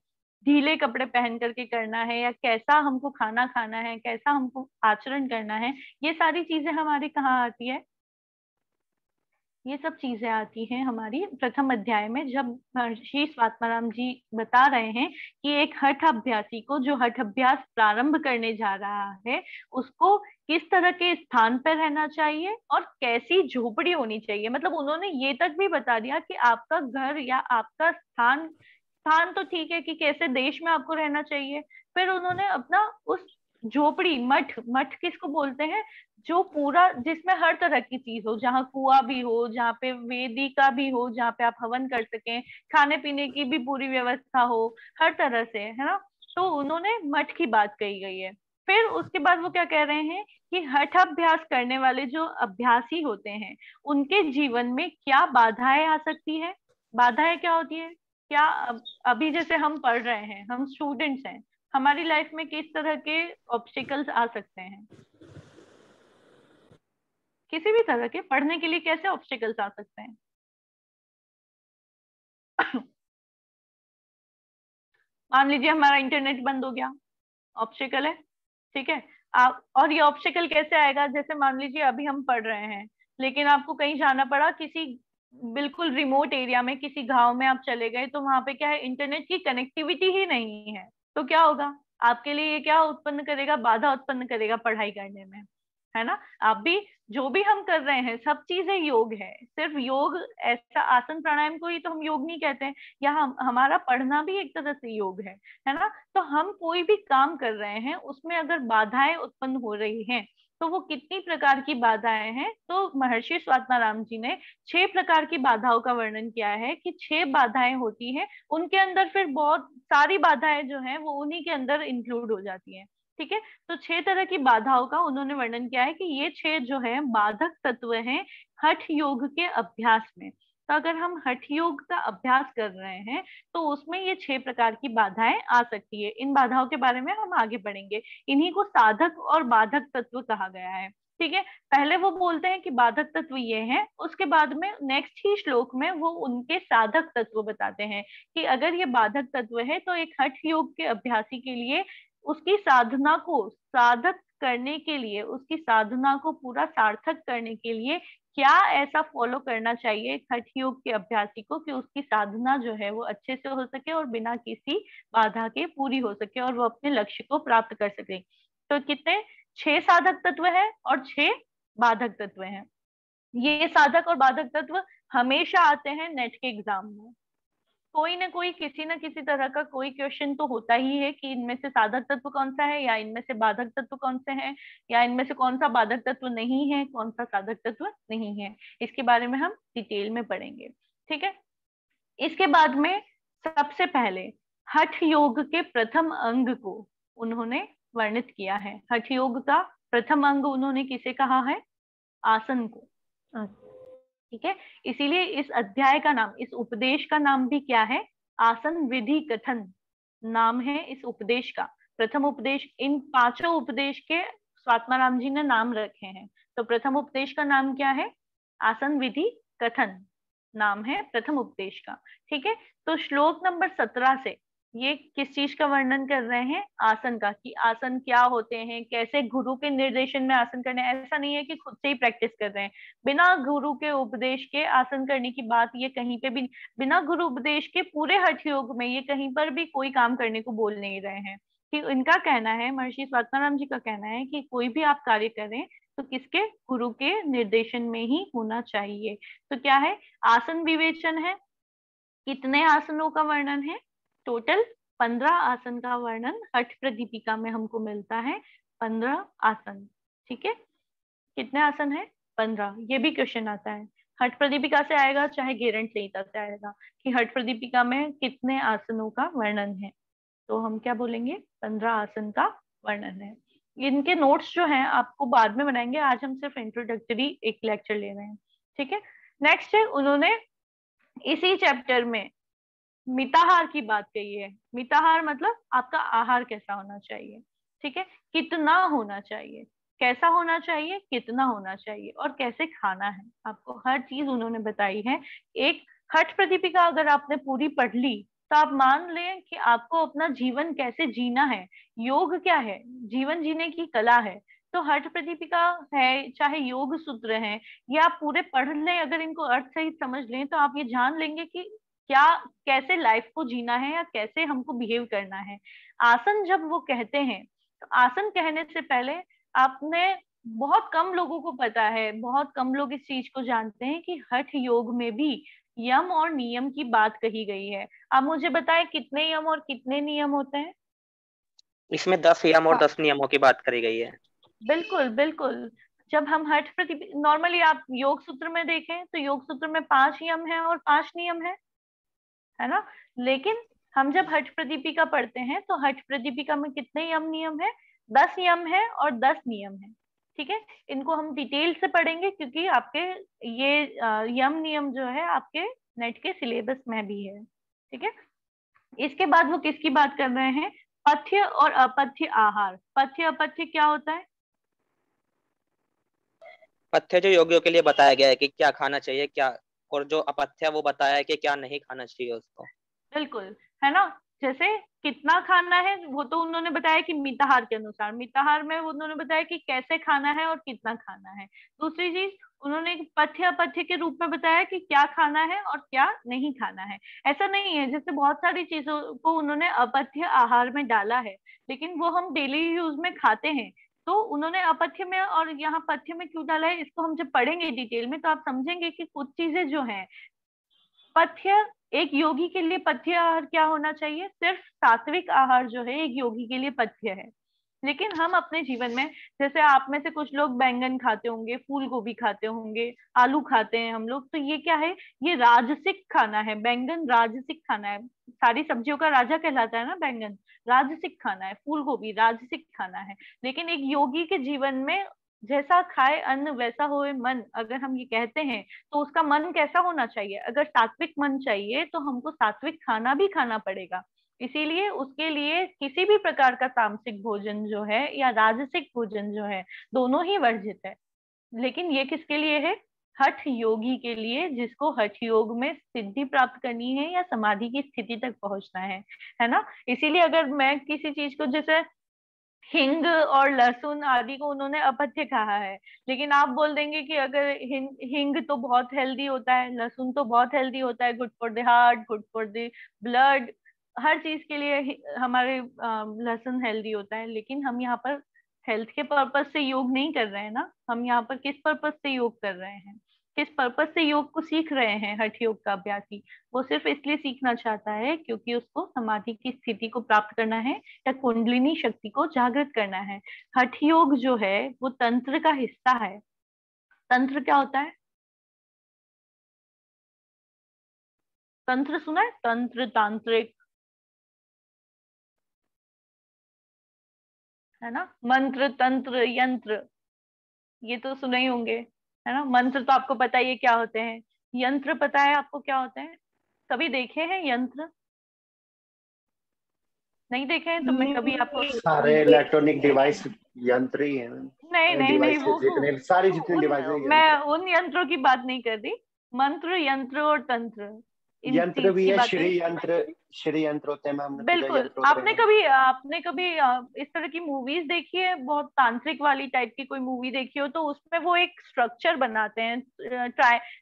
A: ढीले कपड़े पहन करके करना है, या कैसा हमको खाना खाना है, कैसा हमको आचरण करना है। ये सारी चीजें हमारी कहाँ आती है, ये सब चीजें आती हैं हमारी प्रथम अध्याय में, जब महर्षि स्वात्माराम जी बता रहे हैं कि एक हठ अभ्यासी को, जो हठ अभ्यास प्रारंभ करने जा रहा है, उसको किस तरह के स्थान पर रहना चाहिए और कैसी झोपड़ी होनी चाहिए। मतलब उन्होंने ये तक भी बता दिया कि आपका घर या आपका स्थान, स्थान तो ठीक है कि कैसे देश में आपको रहना चाहिए, फिर उन्होंने अपना उस झोपड़ी, मठ किसको बोलते हैं, जो पूरा, जिसमें हर तरह की चीज हो, जहाँ कुआं भी हो, जहाँ पे वेदिका भी हो, जहाँ पे आप हवन कर सकें, खाने पीने की भी पूरी व्यवस्था हो, हर तरह से, है ना। तो उन्होंने मठ की बात कही गई है। फिर उसके बाद वो क्या कह रहे हैं कि हठाभ्यास करने वाले जो अभ्यासी होते हैं, उनके जीवन में क्या बाधाएं आ सकती है। बाधाएं क्या होती है, क्या अभी जैसे हम पढ़ रहे हैं, हम स्टूडेंट्स हैं, हमारी लाइफ में किस तरह के ऑब्स्टिकल्स आ सकते हैं, किसी भी तरह के पढ़ने के लिए कैसे ऑब्स्टिकल्स आ सकते हैं। मान लीजिए हमारा इंटरनेट बंद हो गया, ऑब्स्टिकल है, ठीक है। आप, और ये ऑब्स्टिकल कैसे आएगा, जैसे मान लीजिए अभी हम पढ़ रहे हैं लेकिन आपको कहीं जाना पड़ा, किसी बिल्कुल रिमोट एरिया में किसी गांव में आप चले गए तो वहां पे क्या है, इंटरनेट की कनेक्टिविटी ही नहीं है, तो क्या होगा आपके लिए, ये क्या उत्पन्न करेगा, बाधा उत्पन्न करेगा पढ़ाई करने में, है ना। आप भी, जो भी हम कर रहे हैं सब चीजें योग है, सिर्फ योग ऐसा आसन प्राणायाम को ही तो हम योग नहीं कहते हैं, या हमारा पढ़ना भी एक तरह से योग है ना। तो हम कोई भी काम कर रहे हैं उसमें अगर बाधाएं उत्पन्न हो रही हैं, तो वो कितनी प्रकार की बाधाएं हैं, तो महर्षि स्वात्माराम जी ने 6 प्रकार की बाधाओं का वर्णन किया है कि 6 बाधाएं होती हैं, उनके अंदर फिर बहुत सारी बाधाएं जो हैं वो उन्हीं के अंदर इंक्लूड हो जाती हैं। ठीक है, तो 6 तरह की बाधाओं का उन्होंने वर्णन किया है कि ये 6 जो है बाधक तत्व हैं हठ योग के अभ्यास में। तो अगर हम हठ योग का अभ्यास कर रहे हैं तो उसमें ये 6 प्रकार की बाधाएं आ सकती है। इन बाधाओं के बारे में हम आगे पढ़ेंगे। इन्हीं को साधक और बाधक तत्व कहा गया है। ठीक है, पहले वो बोलते हैं कि बाधक तत्व ये हैं, उसके बाद में नेक्स्ट ही श्लोक में वो उनके साधक तत्व बताते हैं कि अगर ये बाधक तत्व है तो एक हठ योग के अभ्यासी के लिए उसकी साधना को साधक करने के लिए, उसकी साधना को पूरा सार्थक करने के लिए क्या ऐसा फॉलो करना चाहिए हठ योग के अभ्यासी को कि उसकी साधना जो है वो अच्छे से हो सके और बिना किसी बाधा के पूरी हो सके और वो अपने लक्ष्य को प्राप्त कर सके। तो कितने 6 साधक तत्व है और 6 बाधक तत्व हैं। ये साधक और बाधक तत्व हमेशा आते हैं नेट के एग्जाम में। कोई ना कोई किसी न किसी तरह का कोई क्वेश्चन तो होता ही है कि इनमें से साधक तत्व कौन सा है, या इनमें से बाधक तत्व कौन से हैं, या इनमें से कौन सा बाधक तत्व नहीं है, कौन सा साधक तत्व नहीं है। इसके बारे में हम डिटेल में पढ़ेंगे। ठीक है, इसके बाद में सबसे पहले हठ योग के प्रथम अंग को उन्होंने वर्णित किया है। हठ योग का प्रथम अंग उन्होंने किसे कहा है? आसन को। ठीक है, इसीलिए इस अध्याय का नाम, इस उपदेश का नाम भी क्या है? आसन विधि कथन नाम है इस उपदेश का। प्रथम उपदेश, इन 5 उपदेश के स्वात्माराम जी ने नाम रखे हैं। तो प्रथम उपदेश का नाम क्या है? आसन विधि कथन नाम है प्रथम उपदेश का। ठीक है, तो श्लोक नंबर 17 से ये किस चीज का वर्णन कर रहे हैं? आसन का, कि आसन क्या होते हैं, कैसे गुरु के निर्देशन में आसन करने। ऐसा नहीं है कि खुद से ही प्रैक्टिस कर रहे हैं, बिना गुरु के उपदेश के आसन करने की बात ये कहीं पे भी, बिना गुरु उपदेश के पूरे हठ योग में ये कहीं पर भी कोई काम करने को बोल नहीं रहे हैं। कि इनका कहना है, महर्षि स्वात्माराम जी का कहना है कि कोई भी आप कार्य करें तो किसके? गुरु के निर्देशन में ही होना चाहिए। तो क्या है? आसन विवेचन है। कितने आसनों का वर्णन है? टोटल 15 आसन का वर्णन हठ प्रदीपिका में हमको मिलता है। 15 आसन। ठीक है, कितने आसन है? 15। ये भी क्वेश्चन आता है, हठ प्रदीपिका से आएगा चाहे गेरंट संहिता से आएगा, कि हठ प्रदीपिका में कितने आसनों का वर्णन है। तो हम क्या बोलेंगे? 15 आसन का वर्णन है। इनके नोट्स जो हैं आपको बाद में बनाएंगे, आज हम सिर्फ इंट्रोडक्टरी एक लेक्चर ले रहे हैं। ठीक है, नेक्स्ट है, उन्होंने इसी चैप्टर में मिताहार की बात कही है। मिताहार मतलब आपका आहार कैसा होना चाहिए। ठीक है, कितना होना चाहिए, कैसा होना चाहिए, कितना होना चाहिए और कैसे खाना है, आपको हर चीज उन्होंने बताई है। एक हठ प्रदीपिका अगर आपने पूरी पढ़ ली तो आप मान लें कि आपको अपना जीवन कैसे जीना है, योग क्या है, जीवन जीने की कला है। तो हठ प्रदीपिका है, चाहे योग सूत्र है, ये आप पूरे पढ़ लें, अगर इनको अर्थ सहित समझ लें तो आप ये जान लेंगे कि क्या, कैसे लाइफ को जीना है या कैसे हमको बिहेव करना है। आसन जब वो कहते हैं तो आसन कहने से पहले आपने, बहुत कम लोगों को पता है, बहुत कम लोग इस चीज को जानते हैं कि हठ योग में भी यम और नियम की बात कही गई है। आप मुझे बताएं कितने यम और कितने नियम होते हैं?
G: इसमें 10 यम और 10 नियमों की बात करी गई है।
A: बिल्कुल बिल्कुल। जब हम हठ प्रति, नॉर्मली आप योग सूत्र में देखें तो योग सूत्र में 5 यम है और 5 नियम है ना। लेकिन हम जब हठ प्रदीपिका पढ़ते हैं तो हठ प्रदीपिका में कितने यम नियम है? 10 यम है और 10 नियम है। ठीक है, इनको हम डिटेल से पढ़ेंगे क्योंकि आपके ये यम नियम जो है आपके नेट के सिलेबस में भी है। ठीक है, इसके बाद वो किसकी बात कर रहे हैं? पथ्य और अपथ्य आहार। पथ्य अपथ्य क्या होता है?
G: पथ्य जो योगियों के लिए बताया गया है कि क्या खाना चाहिए क्या, और जो अपथ्य वो बताया है कि क्या नहीं खाना चाहिए उसको।
A: बिल्कुल, है ना। जैसे कितना खाना है वो तो उन्होंने बताया कि मिताहार के अनुसार, मिताहार में उन्होंने बताया कि कैसे खाना है और कितना खाना है। दूसरी चीज उन्होंने एक पथ्य अपथ्य के रूप में बताया कि क्या खाना है और क्या नहीं खाना है। ऐसा नहीं है, जैसे बहुत सारी चीजों को उन्होंने अपथ्य आहार में डाला है लेकिन वो हम डेली यूज में खाते हैं, तो उन्होंने अपथ्य में और यहाँ पथ्य में क्यों डाला है इसको हम जब पढ़ेंगे डिटेल में तो आप समझेंगे कि कुछ चीजें जो हैं पथ्य, एक योगी के लिए पथ्य आहार क्या होना चाहिए, सिर्फ सात्विक आहार जो है एक योगी के लिए पथ्य है। लेकिन हम अपने जीवन में, जैसे आप में से कुछ लोग बैंगन खाते होंगे, फूल गोभी खाते होंगे, आलू खाते हैं हम लोग, तो ये क्या है, ये राजसिक खाना है। बैंगन राजसिक खाना है, सारी सब्जियों का राजा कहलाता है ना बैंगन, राजसिक खाना है। फूल गोभी राजसिक खाना है। लेकिन एक योगी के जीवन में जैसा खाए अन्न वैसा होए मन, अगर हम ये कहते हैं तो उसका मन कैसा होना चाहिए, अगर सात्विक मन चाहिए तो हमको सात्विक खाना भी खाना पड़ेगा। इसीलिए उसके लिए किसी भी प्रकार का तामसिक भोजन जो है या राजसिक भोजन जो है दोनों ही वर्जित है। लेकिन ये किसके लिए है, हठ योगी के लिए, जिसको हठ योग में सिद्धि प्राप्त करनी है या समाधि की स्थिति तक पहुंचना है ना। इसीलिए अगर मैं किसी चीज को, जैसे हिंग और लहसुन आदि को उन्होंने अपथ्य कहा है, लेकिन आप बोल देंगे कि अगर हिंग तो बहुत हेल्दी होता है, लहसुन तो बहुत हेल्दी होता है, good for the heart, good for the blood, हर चीज के लिए हमारे लहसुन हेल्दी होता है। लेकिन हम यहाँ पर हेल्थ के पर्पज से योग नहीं कर रहे हैं ना, हम यहाँ पर किस पर्पज से योग कर रहे हैं, किस पर्पज से योग को सीख रहे हैं। हठ योग का अभ्यासी वो सिर्फ इसलिए सीखना चाहता है क्योंकि उसको समाधि की स्थिति को प्राप्त करना है या कुंडलिनी शक्ति को जागृत करना है। हठ योग जो है वो तंत्र का हिस्सा है। तंत्र क्या होता है, तंत्र सुना है, तंत्र, तांत्रिक, है ना। मंत्र, तंत्र, यंत्र, ये तो सुने ही होंगे, है ना। मंत्र तो आपको पता ही है क्या होते हैं, यंत्र पता है आपको क्या होते हैं, कभी देखे हैं यंत्र, नहीं देखे हैं तो मैं कभी आपको
H: सारे इलेक्ट्रॉनिक डिवाइस यंत्र ही हैं।
A: नहीं नहीं नहीं, वो
H: जितने सारी जितनी डिवाइस है
A: मैं उन यंत्रों की बात नहीं कर रही। मंत्र, यंत्र और तंत्र,
H: यंत्र भी है, श्री यंत्र होते हैं मैम।
A: बिल्कुल। आपने कभी इस तरह की मूवीज देखी है, बहुत तांत्रिक वाली टाइप की कोई मूवी देखी हो तो उसमें वो एक स्ट्रक्चर बनाते हैं,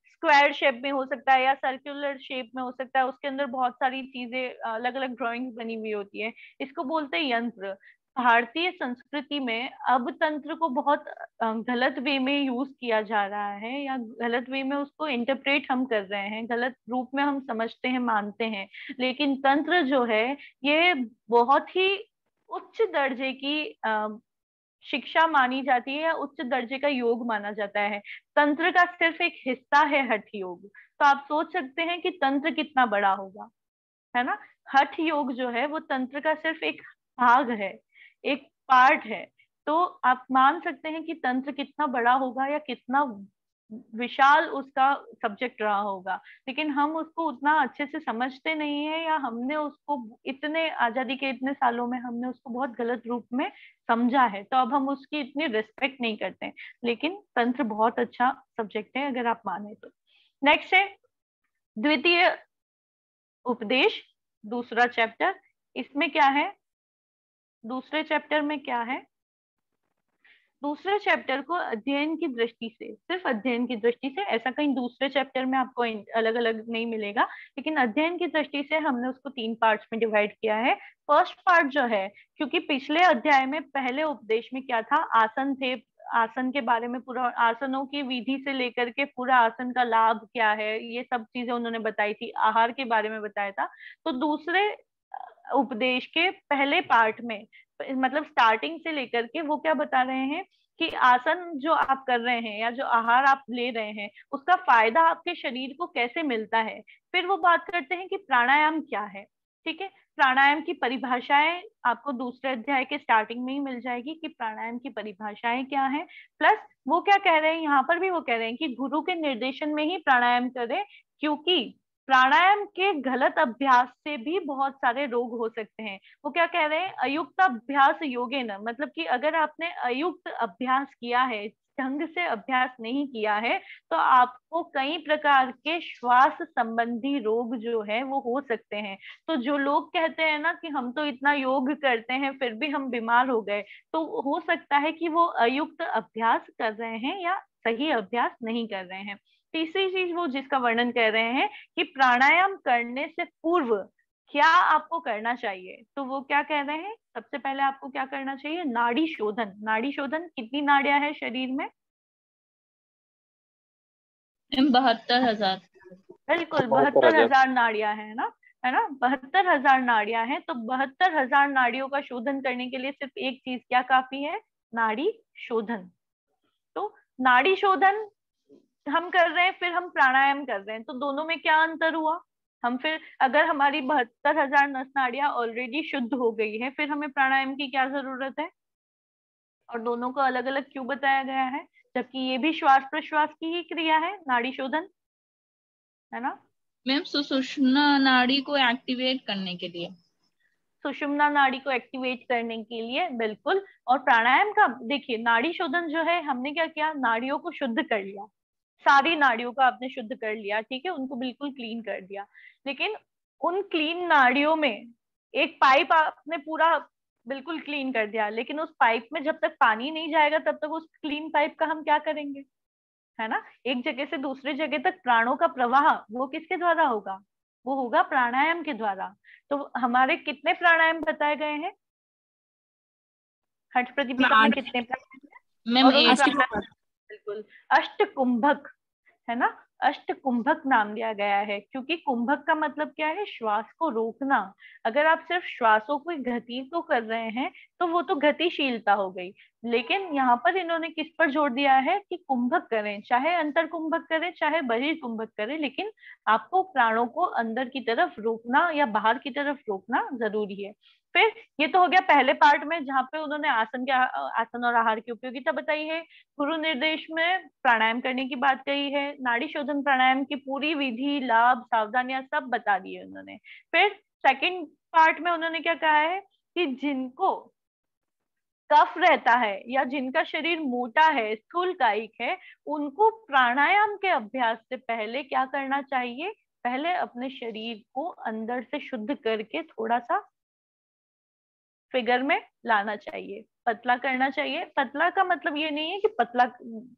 A: स्क्वायर शेप में हो सकता है या सर्कुलर शेप में हो सकता है, उसके अंदर बहुत सारी चीजें अलग अलग ड्राइंग्स बनी हुई होती है, इसको बोलते हैं यंत्र। भारतीय संस्कृति में अब तंत्र को बहुत गलत वे में यूज किया जा रहा है या गलत वे में उसको इंटरप्रेट हम कर रहे हैं, गलत रूप में हम समझते हैं, मानते हैं। लेकिन तंत्र जो है ये बहुत ही उच्च दर्जे की शिक्षा मानी जाती है या उच्च दर्जे का योग माना जाता है। तंत्र का सिर्फ एक हिस्सा है हठ योग, तो आप सोच सकते हैं कि तंत्र कितना बड़ा होगा, है ना। हठ योग जो है वो तंत्र का सिर्फ एक भाग है, एक पार्ट है। तो आप मान सकते हैं कि तंत्र कितना बड़ा होगा या कितना विशाल उसका सब्जेक्ट रहा होगा। लेकिन हम उसको उतना अच्छे से समझते नहीं है या हमने उसको इतने आजादी के इतने सालों में हमने उसको बहुत गलत रूप में समझा है, तो अब हम उसकी इतनी रिस्पेक्ट नहीं करते हैं। लेकिन तंत्र बहुत अच्छा सब्जेक्ट है अगर आप माने तो। नेक्स्ट है द्वितीय उपदेश, दूसरा चैप्टर। इसमें क्या है, दूसरे चैप्टर में क्या है, दूसरे चैप्टर को अध्ययन की दृष्टि से, सिर्फ अध्ययन की दृष्टि से, ऐसा कहीं दूसरे चैप्टर में आपको अलग अलग नहीं मिलेगा, लेकिन अध्ययन की दृष्टि से हमने उसको 3 पार्ट्स में डिवाइड किया है। फर्स्ट पार्ट जो है, क्योंकि पिछले अध्याय में पहले उपदेश में क्या था, आसन थे, आसन के बारे में पूरा, आसनों की विधि से लेकर के पूरा आसन का लाभ क्या है ये सब चीजें उन्होंने बताई थी, आहार के बारे में बताया था। तो दूसरे उपदेश के पहले पार्ट में, मतलब स्टार्टिंग से लेकर के, वो क्या बता रहे हैं कि आसन जो आप कर रहे हैं या जो आहार आप ले रहे हैं उसका फायदा आपके शरीर को कैसे मिलता है। फिर वो बात करते हैं कि प्राणायाम क्या है, ठीक है। प्राणायाम की परिभाषाएं आपको दूसरे अध्याय के स्टार्टिंग में ही मिल जाएगी कि प्राणायाम की परिभाषाएं क्या है। प्लस वो क्या कह रहे हैं, यहाँ पर भी वो कह रहे हैं कि गुरु के निर्देशन में ही प्राणायाम करें, क्योंकि प्राणायाम के गलत अभ्यास से भी बहुत सारे रोग हो सकते हैं। वो क्या कह रहे हैं, अयुक्त अभ्यास योगे न, मतलब कि अगर आपने अयुक्त अभ्यास किया है, ढंग से अभ्यास नहीं किया है तो आपको कई प्रकार के श्वास संबंधी रोग जो है वो हो सकते हैं। तो जो लोग कहते हैं ना कि हम तो इतना योग करते हैं फिर भी हम बीमार हो गए, तो हो सकता है कि वो अयुक्त अभ्यास कर रहे हैं या सही अभ्यास नहीं कर रहे हैं। तीसरी चीज वो जिसका वर्णन कर रहे हैं कि प्राणायाम करने से पूर्व क्या आपको करना चाहिए, तो वो क्या कह रहे हैं, सबसे पहले आपको क्या करना चाहिए, नाड़ी शोधन। नाड़ी शोधन, कितनी नाड़ियां है शरीर में?
B: 72,000।
A: बिल्कुल 72,000 नाड़ियां है ना 72,000 नाड़ियां हैं। तो 72,000 नाड़ियों का शोधन करने के लिए सिर्फ एक चीज क्या काफी है, नाड़ी शोधन। तो नाड़ी शोधन हम कर रहे हैं, फिर हम प्राणायाम कर रहे हैं, तो दोनों में क्या अंतर हुआ? हम फिर अगर हमारी 72,000 नस नाड़ियां ऑलरेडी शुद्ध हो गई है, फिर हमें प्राणायाम की क्या जरूरत है? और दोनों को अलग अलग क्यों बताया गया है, जबकि ये भी श्वास प्रश्वास की ही क्रिया है, नाड़ी शोधन, है ना?
B: मैम सुषुम्ना नाड़ी को एक्टिवेट करने के लिए।
A: सुषुम्ना नाड़ी को एक्टिवेट करने के लिए, बिल्कुल। और प्राणायाम का देखिए, नाड़ी शोधन जो है, हमने क्या किया, नाड़ियों को शुद्ध कर लिया, सारी नाड़ियों का आपने शुद्ध कर लिया, ठीक है, उनको बिल्कुल क्लीन कर दिया। लेकिन उन क्लीन नाड़ियों में एक पाइप आपने पूरा बिल्कुल क्लीन कर दिया, लेकिन उस पाइप में जब तक पानी नहीं जाएगा तब तक उस क्लीन पाइप का हम क्या करेंगे, है ना? एक जगह से दूसरी जगह तक प्राणों का प्रवाह वो किसके द्वारा होगा, वो होगा प्राणायाम के द्वारा। तो हमारे कितने प्राणायाम बताए गए हैं हठ प्रदीपिका में, कितने प्राणायाम हैं?
B: मैम
A: और उन
B: 8।
A: बिल्कुल अष्ट कुंभक, है ना, अष्ट कुंभक नाम दिया गया है, क्योंकि कुंभक का मतलब क्या है, श्वास को रोकना। अगर आप सिर्फ श्वासों की गति को कर रहे हैं तो वो तो गतिशीलता हो गई, लेकिन यहाँ पर इन्होंने किस पर जोर दिया है कि कुंभक करें, चाहे अंतर कुंभक करें चाहे बहिर्कुंभक करें, लेकिन आपको प्राणों को अंदर की तरफ रोकना या बाहर की तरफ रोकना जरूरी है। फिर ये तो हो गया पहले पार्ट में, जहाँ पे उन्होंने आसन और आहार की उपयोगिता बताई है, गुरु निर्देश में प्राणायाम करने की बात कही है, नाड़ी शोधन प्राणायाम की पूरी विधि, लाभ, सावधानियां सब बता दी है उन्होंने। फिर सेकंड पार्ट में उन्होंने क्या कहा है कि जिनको कफ रहता है या जिनका शरीर मोटा है, स्थूलकायिक है, उनको प्राणायाम के अभ्यास से पहले क्या करना चाहिए, पहले अपने शरीर को अंदर से शुद्ध करके थोड़ा सा फिगर में लाना चाहिए, पतला करना चाहिए। पतला का मतलब ये नहीं है कि पतला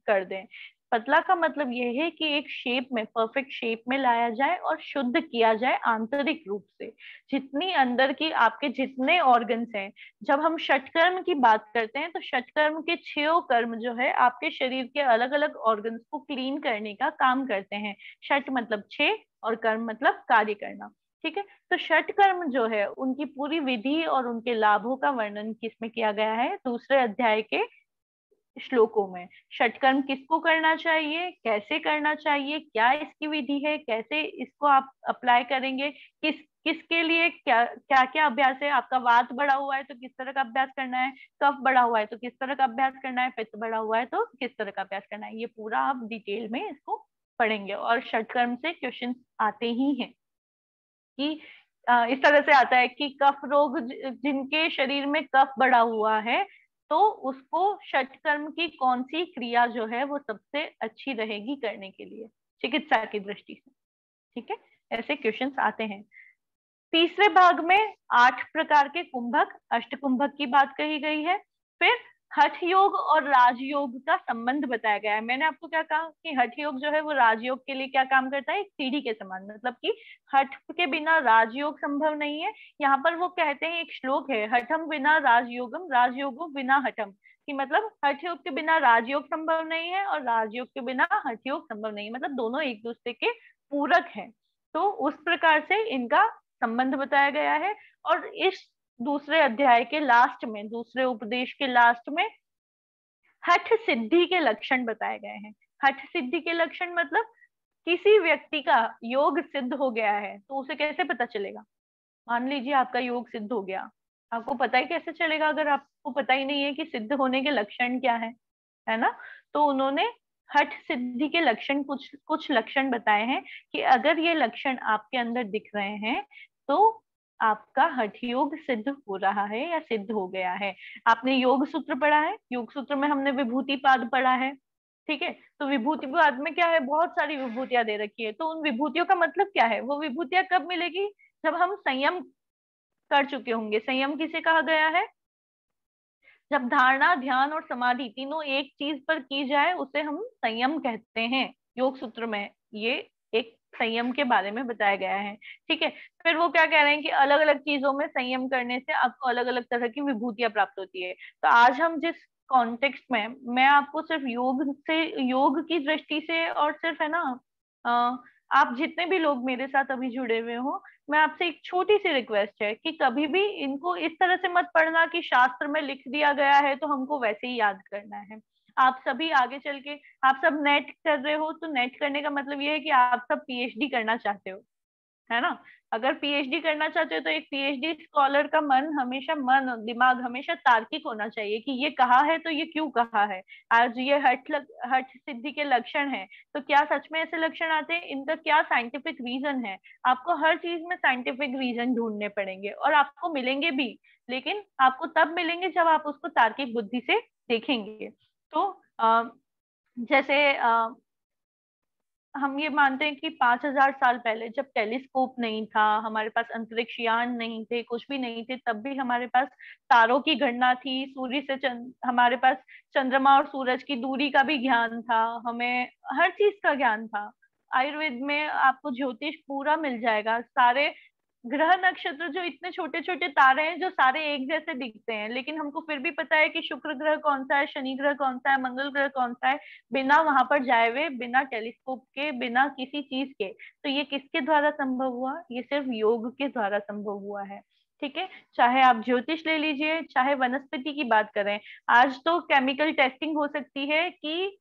A: कर दें, पतला का मतलब ये है कि एक शेप में, परफेक्ट शेप में लाया जाए और शुद्ध किया जाए आंतरिक रूप से। जितनी अंदर की आपके जितने ऑर्गन्स हैं, जब हम षटकर्म की बात करते हैं तो षटकर्म के 6 कर्म जो है आपके शरीर के अलग अलग ऑर्गन्स को क्लीन करने का काम करते हैं। षट मतलब 6 और कर्म मतलब कार्य करना, ठीक है। तो षट कर्म जो है उनकी पूरी विधि और उनके लाभों का वर्णन किसमें किया गया है, दूसरे अध्याय के श्लोकों में। षटकर्म किसको करना चाहिए, कैसे करना चाहिए, क्या इसकी विधि है, कैसे इसको आप अप्लाई करेंगे, किसके लिए क्या क्या क्या अभ्यास है, आपका वात बढ़ा हुआ है तो किस तरह का अभ्यास करना है, कफ बढ़ा हुआ है तो किस तरह का अभ्यास करना है, पित्त बढ़ा हुआ है तो किस तरह का अभ्यास करना है, ये पूरा आप डिटेल में इसको पढ़ेंगे। और षटकर्म से क्वेश्चन आते ही हैं कि इस तरह से आता है कि कफ रोग, जिनके शरीर में कफ बढ़ा हुआ है तो उसको षटकर्म की कौन सी क्रिया जो है वो सबसे अच्छी रहेगी करने के लिए चिकित्सा की दृष्टि से, ठीक है, ऐसे क्वेश्चंस आते हैं। तीसरे भाग में 8 प्रकार के कुंभक, अष्ट कुंभक की बात कही गई है। फिर हठ योग और राजयोग का संबंध बताया गया है। मैंने आपको क्या कहा कि हठ योग जो है वो राजयोग के लिए क्या काम करता है, एक सीढ़ी के समान, मतलब कि हठ के बिना राजयोग संभव नहीं है। यहाँ पर वो कहते हैं, एक श्लोक है, हठम बिना राजयोगम, राजयोगो बिना हठम, कि मतलब हठ योग के बिना राजयोग संभव नहीं है और राजयोग के बिना हठ योग संभव नहीं है, मतलब दोनों एक दूसरे के पूरक हैं। तो उस प्रकार से इनका संबंध बताया गया है। और इस दूसरे अध्याय के लास्ट में, दूसरे उपदेश के लास्ट में हठ सिद्धि के लक्षण बताए गए हैं। हठ सिद्धि के लक्षण मतलब किसी व्यक्ति का योग सिद्ध हो गया है तो उसे कैसे पता चलेगा। मान लीजिए आपका योग सिद्ध हो गया, आपको पता ही कैसे चलेगा अगर आपको पता ही नहीं है कि सिद्ध होने के लक्षण क्या है ना। तो उन्होंने हठ सिद्धि के लक्षण, कुछ लक्षण बताए हैं कि अगर ये लक्षण आपके अंदर दिख रहे हैं तो आपका हठ योग सिद्ध हो रहा है या सिद्ध हो गया है। आपने योग सूत्र पढ़ा है, योग सूत्र में हमने विभूति पाद पढ़ा है, ठीक है। तो विभूतिवाद में क्या है, बहुत सारी विभूतियां दे रखी है। तो उन विभूतियों का मतलब क्या है, वो विभूतियां कब मिलेगी, जब हम संयम कर चुके होंगे। संयम किसे कहा गया है, जब धारणा, ध्यान और समाधि तीनों एक चीज पर की जाए उसे हम संयम कहते हैं। योग सूत्र में ये एक संयम के बारे में बताया गया है। ठीक है। फिर वो क्या कह रहे हैं कि अलग अलग चीजों में संयम करने से आपको अलग अलग तरह की विभूतियां प्राप्त होती है। तो आज हम जिस कॉन्टेक्स्ट में, मैं आपको सिर्फ योग से, योग की दृष्टि से, और सिर्फ है ना, आप जितने भी लोग मेरे साथ अभी जुड़े हुए हो, मैं आपसे एक छोटी सी रिक्वेस्ट है कि कभी भी इनको इस तरह से मत पढ़ना कि शास्त्र में लिख दिया गया है तो हमको वैसे ही याद करना है। आप सभी आगे चल के, आप सब नेट कर रहे हो, तो नेट करने का मतलब ये है कि आप सब पीएचडी करना चाहते हो, है ना। अगर पीएचडी करना चाहते हो तो एक पीएचडी स्कॉलर का मन दिमाग हमेशा तार्किक होना चाहिए कि ये कहा है तो ये क्यों कहा है। आज ये हठ सिद्धि के लक्षण है, तो क्या सच में ऐसे लक्षण आते हैं, इनका क्या साइंटिफिक रीजन है। आपको हर चीज में साइंटिफिक रीजन ढूंढने पड़ेंगे, और आपको मिलेंगे भी, लेकिन आपको तब मिलेंगे जब आप उसको तार्किक बुद्धि से देखेंगे। तो जैसे हम ये मानते हैं कि 5000 साल पहले, जब टेलीस्कोप नहीं था, हमारे पास अंतरिक्ष यान नहीं थे, कुछ भी नहीं थे, तब भी हमारे पास तारों की गणना थी, सूर्य से हमारे पास चंद्रमा और सूरज की दूरी का भी ज्ञान था, हमें हर चीज का ज्ञान था। आयुर्वेद में आपको ज्योतिष पूरा मिल जाएगा, सारे ग्रह नक्षत्र, जो इतने छोटे छोटे तारे हैं जो सारे एक जैसे दिखते हैं, लेकिन हमको फिर भी पता है कि शुक्र ग्रह कौन सा है, शनि ग्रह कौन सा है, मंगल ग्रह कौन सा है, बिना वहां पर जाए हुए, बिना टेलीस्कोप के, बिना किसी चीज के। तो ये किसके द्वारा संभव हुआ, ये सिर्फ योग के द्वारा संभव हुआ है। ठीक है। चाहे आप ज्योतिष ले लीजिए, चाहे वनस्पति की बात करें, आज तो केमिकल टेस्टिंग हो सकती है कि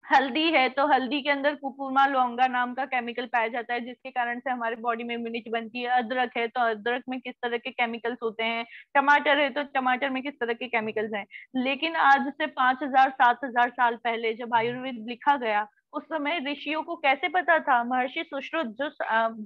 A: हल्दी है तो हल्दी के अंदर कुकुरमा लौंगा नाम का केमिकल पाया जाता है, जिसके कारण से हमारे बॉडी में इम्यूनिटी बनती है। अदरक है तो अदरक में किस तरह के केमिकल्स होते हैं, टमाटर है तो टमाटर में किस तरह के केमिकल्स हैं। लेकिन आज से 5000 7000 साल पहले जब आयुर्वेद लिखा गया, उस समय ऋषियों को कैसे पता था। महर्षि सुश्रुत, जो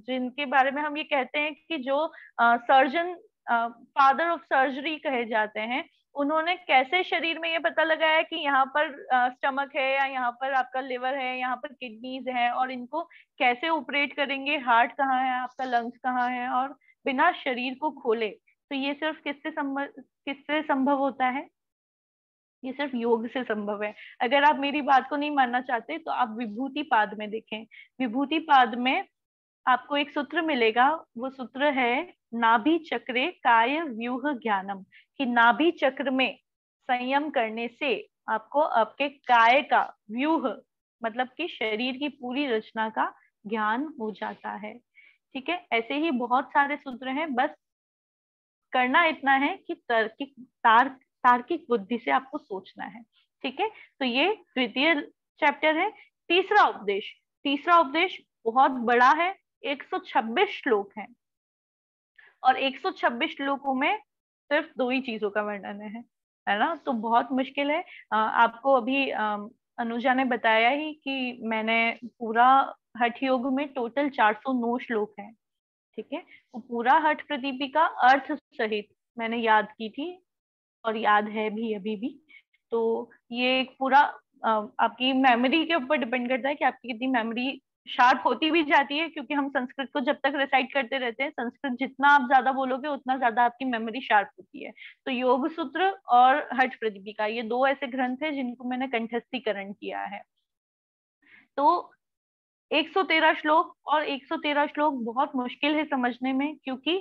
A: जिनके बारे में हम ये कहते हैं कि जो सर्जन, फादर ऑफ सर्जरी कहे जाते हैं, उन्होंने कैसे शरीर में ये पता लगाया कि यहाँ पर स्टमक है, या यहाँ पर आपका लिवर है, यहाँ पर किडनीज है, और इनको कैसे ऑपरेट करेंगे, हार्ट कहाँ है, आपका लंग्स कहाँ है, और बिना शरीर को खोले। तो ये सिर्फ किससे संभव होता है, ये सिर्फ योग से संभव है। अगर आप मेरी बात को नहीं मानना चाहते तो आप विभूति पाद में देखें। विभूति पाद में आपको एक सूत्र मिलेगा, वो सूत्र है नाभि चक्रे काय व्यूह ज्ञानम, कि नाभि चक्र में संयम करने से आपको आपके काय का व्यूह, मतलब कि शरीर की पूरी रचना का ज्ञान हो जाता है। ठीक है। ऐसे ही बहुत सारे सूत्र हैं, बस करना इतना है कि तार्किक बुद्धि से आपको सोचना है। ठीक है। तो ये द्वितीय चैप्टर है। तीसरा उपदेश बहुत बड़ा है, 126 श्लोक हैं, और 126 श्लोकों में सिर्फ 2 ही चीजों का वर्णन है ना। तो बहुत मुश्किल है। आपको अभी अनुजा ने बताया ही कि मैंने पूरा हठ योग में टोटल 409 श्लोक हैं। ठीक है। वो पूरा हठ प्रदीपिका अर्थ सहित मैंने याद की थी, और याद है भी अभी भी। तो ये एक पूरा आपकी मेमोरी के ऊपर डिपेंड करता है कि आपकी कितनी मेमोरी शार्प होती भी जाती है, क्योंकि हम संस्कृत को जब तक रिसाइट करते रहते हैं, संस्कृत जितना आप ज्यादा बोलोगे उतना ज्यादा आपकी मेमोरी शार्प होती है। तो योग सूत्र और हठ प्रदीपिका, ये 2 ऐसे ग्रंथ है जिनको मैंने कंठस्थीकरण किया है। तो 113 श्लोक, और 113 श्लोक बहुत मुश्किल है समझने में, क्योंकि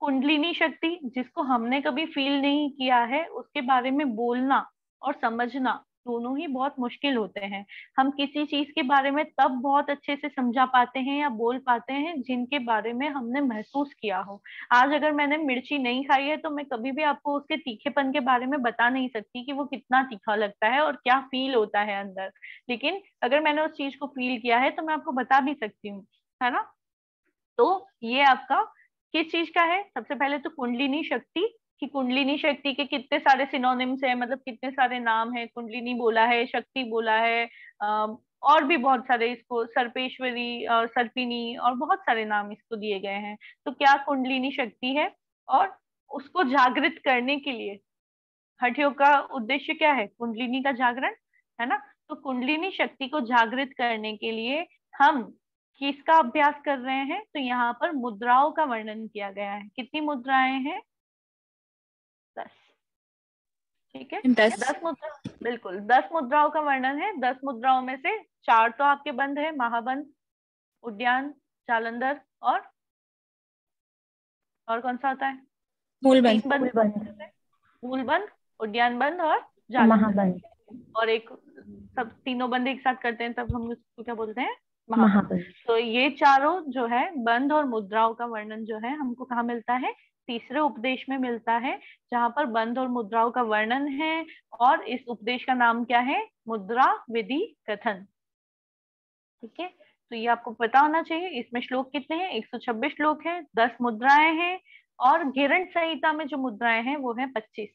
A: कुंडलिनी शक्ति, जिसको हमने कभी फील नहीं किया है, उसके बारे में बोलना और समझना दोनों ही बहुत मुश्किल होते हैं। हम किसी चीज के बारे में तब बहुत अच्छे से समझा पाते हैं या बोल पाते हैं जिनके बारे में हमने महसूस किया हो। आज अगर मैंने मिर्ची नहीं खाई है तो मैं कभी भी आपको उसके तीखेपन के बारे में बता नहीं सकती कि वो कितना तीखा लगता है और क्या फील होता है अंदर, लेकिन अगर मैंने उस चीज को फील किया है तो मैं आपको बता भी सकती हूँ, है ना। तो ये आपका किस चीज का है, सबसे पहले तो कुंडलिनी शक्ति, कि कुंडलिनी शक्ति के कितने सारे सिनोनिम्स हैं, मतलब कितने सारे नाम है। कुंडलिनी बोला है, शक्ति बोला है, और भी बहुत सारे, इसको सर्पेश्वरी और सर्पिनी और बहुत सारे नाम इसको दिए गए हैं। तो क्या कुंडलिनी शक्ति है, और उसको जागृत करने के लिए हठ योग का उद्देश्य क्या है, कुंडलिनी का जागरण, है ना। तो कुंडलिनी शक्ति को जागृत करने के लिए हम किसका अभ्यास कर रहे हैं? तो यहाँ पर मुद्राओं का वर्णन किया गया है। कितनी मुद्राएं हैं? 10। ठीक है, 10 मुद्रा, बिल्कुल 10 मुद्राओं का वर्णन है। 10 मुद्राओं में से 4 तो आपके बंद है, महाबंध, उद्यान, जालंधर और कौन सा होता है?
C: मूलबंध।
A: मूलबंध, उद्यान बंद और जालंधर। और एक सब तीनों बंद एक साथ करते हैं तब हम उसको क्या बोलते हैं? महाबंध। तो ये चारों जो है बंद और मुद्राओं का वर्णन जो है हमको कहाँ मिलता है? तीसरे उपदेश में मिलता है, जहां पर बंद और मुद्राओं का वर्णन है। और इस उपदेश का नाम क्या है? मुद्रा विधि कथन। ठीक है, तो ये आपको पता होना चाहिए। इसमें श्लोक कितने हैं? 126 श्लोक है, 10 मुद्राएं हैं, और घेरण संहिता में जो मुद्राएं हैं वो है 25।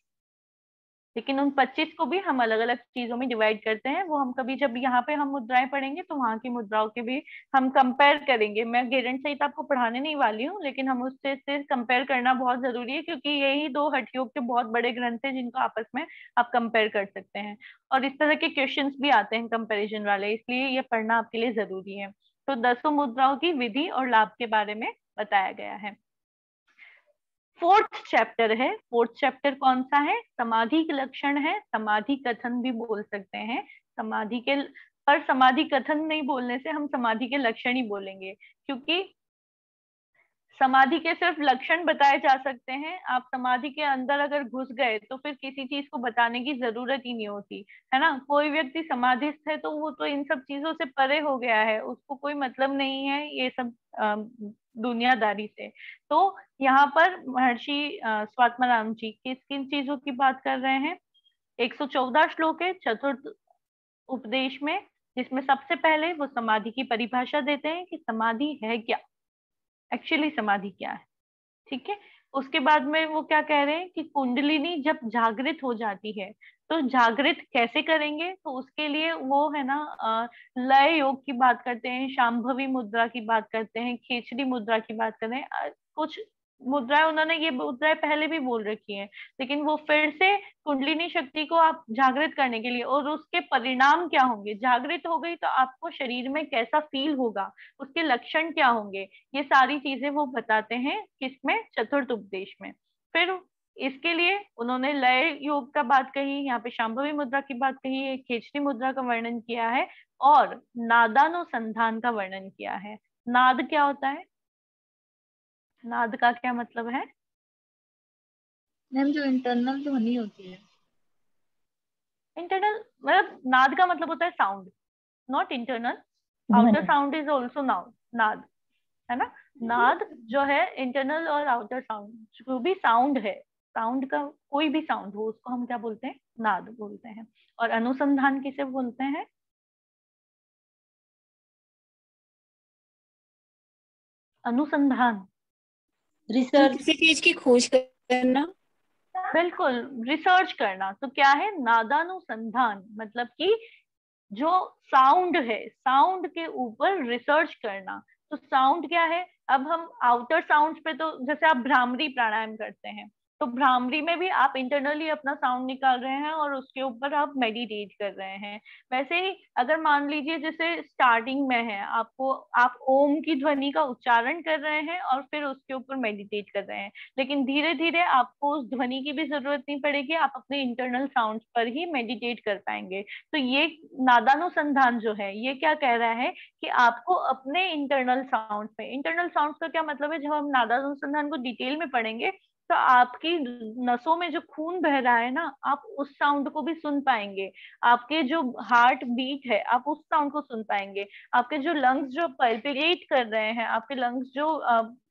A: लेकिन उन 25 को भी हम अलग अलग चीजों में डिवाइड करते हैं। वो हम कभी जब यहाँ पे हम मुद्राएं पढ़ेंगे तो वहां की मुद्राओं के भी हम कंपेयर करेंगे। मैं घेरण सहित आपको पढ़ाने नहीं वाली हूँ, लेकिन हम उससे कंपेयर करना बहुत जरूरी है, क्योंकि यही 2 हठ योग के बहुत बड़े ग्रंथ हैं जिनको आपस में आप कंपेयर कर सकते हैं। और इस तरह के क्वेश्चंस भी आते हैं कंपेरिजन वाले, इसलिए ये पढ़ना आपके लिए जरूरी है। तो 10 मुद्राओं की विधि और लाभ के बारे में बताया गया है। 4th चैप्टर है। 4th चैप्टर कौन सा है? समाधि के लक्षण है, समाधि कथन भी बोल सकते हैं। समाधि के पर समाधि कथन नहीं बोलने से हम समाधि के लक्षण ही बोलेंगे, क्योंकि समाधि के सिर्फ लक्षण बताए जा सकते हैं। आप समाधि के अंदर अगर घुस गए तो फिर किसी चीज को बताने की जरूरत ही नहीं होती है ना। कोई व्यक्ति समाधिस्थ है तो वो तो इन सब चीजों से परे हो गया है, उसको कोई मतलब नहीं है ये सब दुनियादारी से। तो यहाँ पर महर्षि स्वात्माराम जी किस किन चीजों की बात कर रहे हैं? 114 श्लोक है चतुर्थ उपदेश में, जिसमें सबसे पहले वो समाधि की परिभाषा देते हैं कि समाधि है क्या, एक्चुअली समाधि क्या है। ठीक है, उसके बाद में वो क्या कह रहे हैं कि कुंडलिनी जब जागृत हो जाती है तो जागृत कैसे करेंगे? तो उसके लिए वो है ना लय योग की बात करते हैं, शांभवी मुद्रा की बात करते हैं, खेचरी मुद्रा की बात करते हैं। कुछ मुद्राएं उन्होंने ये मुद्राएं पहले भी बोल रखी हैं, लेकिन वो फिर से कुंडलिनी शक्ति को आप जागृत करने के लिए, और उसके परिणाम क्या होंगे, जागृत हो गई तो आपको शरीर में कैसा फील होगा, उसके लक्षण क्या होंगे, ये सारी चीजें वो बताते हैं किसमें? चतुर्थ उपदेश में। फिर इसके लिए उन्होंने लय योग का बात कही, यहाँ पे शांभवी मुद्रा की बात कही है, खेचरी मुद्रा का वर्णन किया है, और नादानुसंधान का वर्णन किया है। नाद क्या होता है? नाद का क्या मतलब है?
B: मैम जो इंटरनल ध्वनि होती है।
A: इंटरनल मतलब नाद का मतलब होता है sound, not internal. Outer sound is also नाद, है ना। नाद जो है इंटरनल और आउटर साउंड, जो भी साउंड है, साउंड का कोई भी साउंड हो उसको हम क्या बोलते हैं? नाद बोलते हैं। और अनुसंधान किसे बोलते हैं? अनुसंधान
C: रिसर्च, किसी चीज की खोज करना।
A: बिल्कुल, रिसर्च करना। तो क्या है? नादानुसंधान मतलब कि जो साउंड है, साउंड के ऊपर रिसर्च करना। तो साउंड क्या है? अब हम आउटर साउंड्स पे, तो जैसे आप भ्रामरी प्राणायाम करते हैं, तो भ्रामरी में भी आप इंटरनली अपना साउंड निकाल रहे हैं और उसके ऊपर आप मेडिटेट कर रहे हैं। वैसे ही अगर मान लीजिए जैसे स्टार्टिंग में है, आप ओम की ध्वनि का उच्चारण कर रहे हैं और फिर उसके ऊपर मेडिटेट कर रहे हैं, लेकिन धीरे धीरे आपको उस ध्वनि की भी जरूरत नहीं पड़ेगी, आप अपने इंटरनल साउंड्स पर ही मेडिटेट कर पाएंगे। तो ये नादानुसंधान जो है ये क्या कह रहा है कि आपको अपने इंटरनल साउंड्स पे, इंटरनल साउंड्स का क्या मतलब है, जब हम नादानुसंधान को डिटेल में पढ़ेंगे तो आपकी नसों में जो खून बह रहा है ना, आप उस साउंड को भी सुन पाएंगे। आपके जो हार्ट बीट है आप उस साउंड को सुन पाएंगे। आपके जो लंग्स जो पल्पिटेट कर रहे हैं, आपके लंग्स जो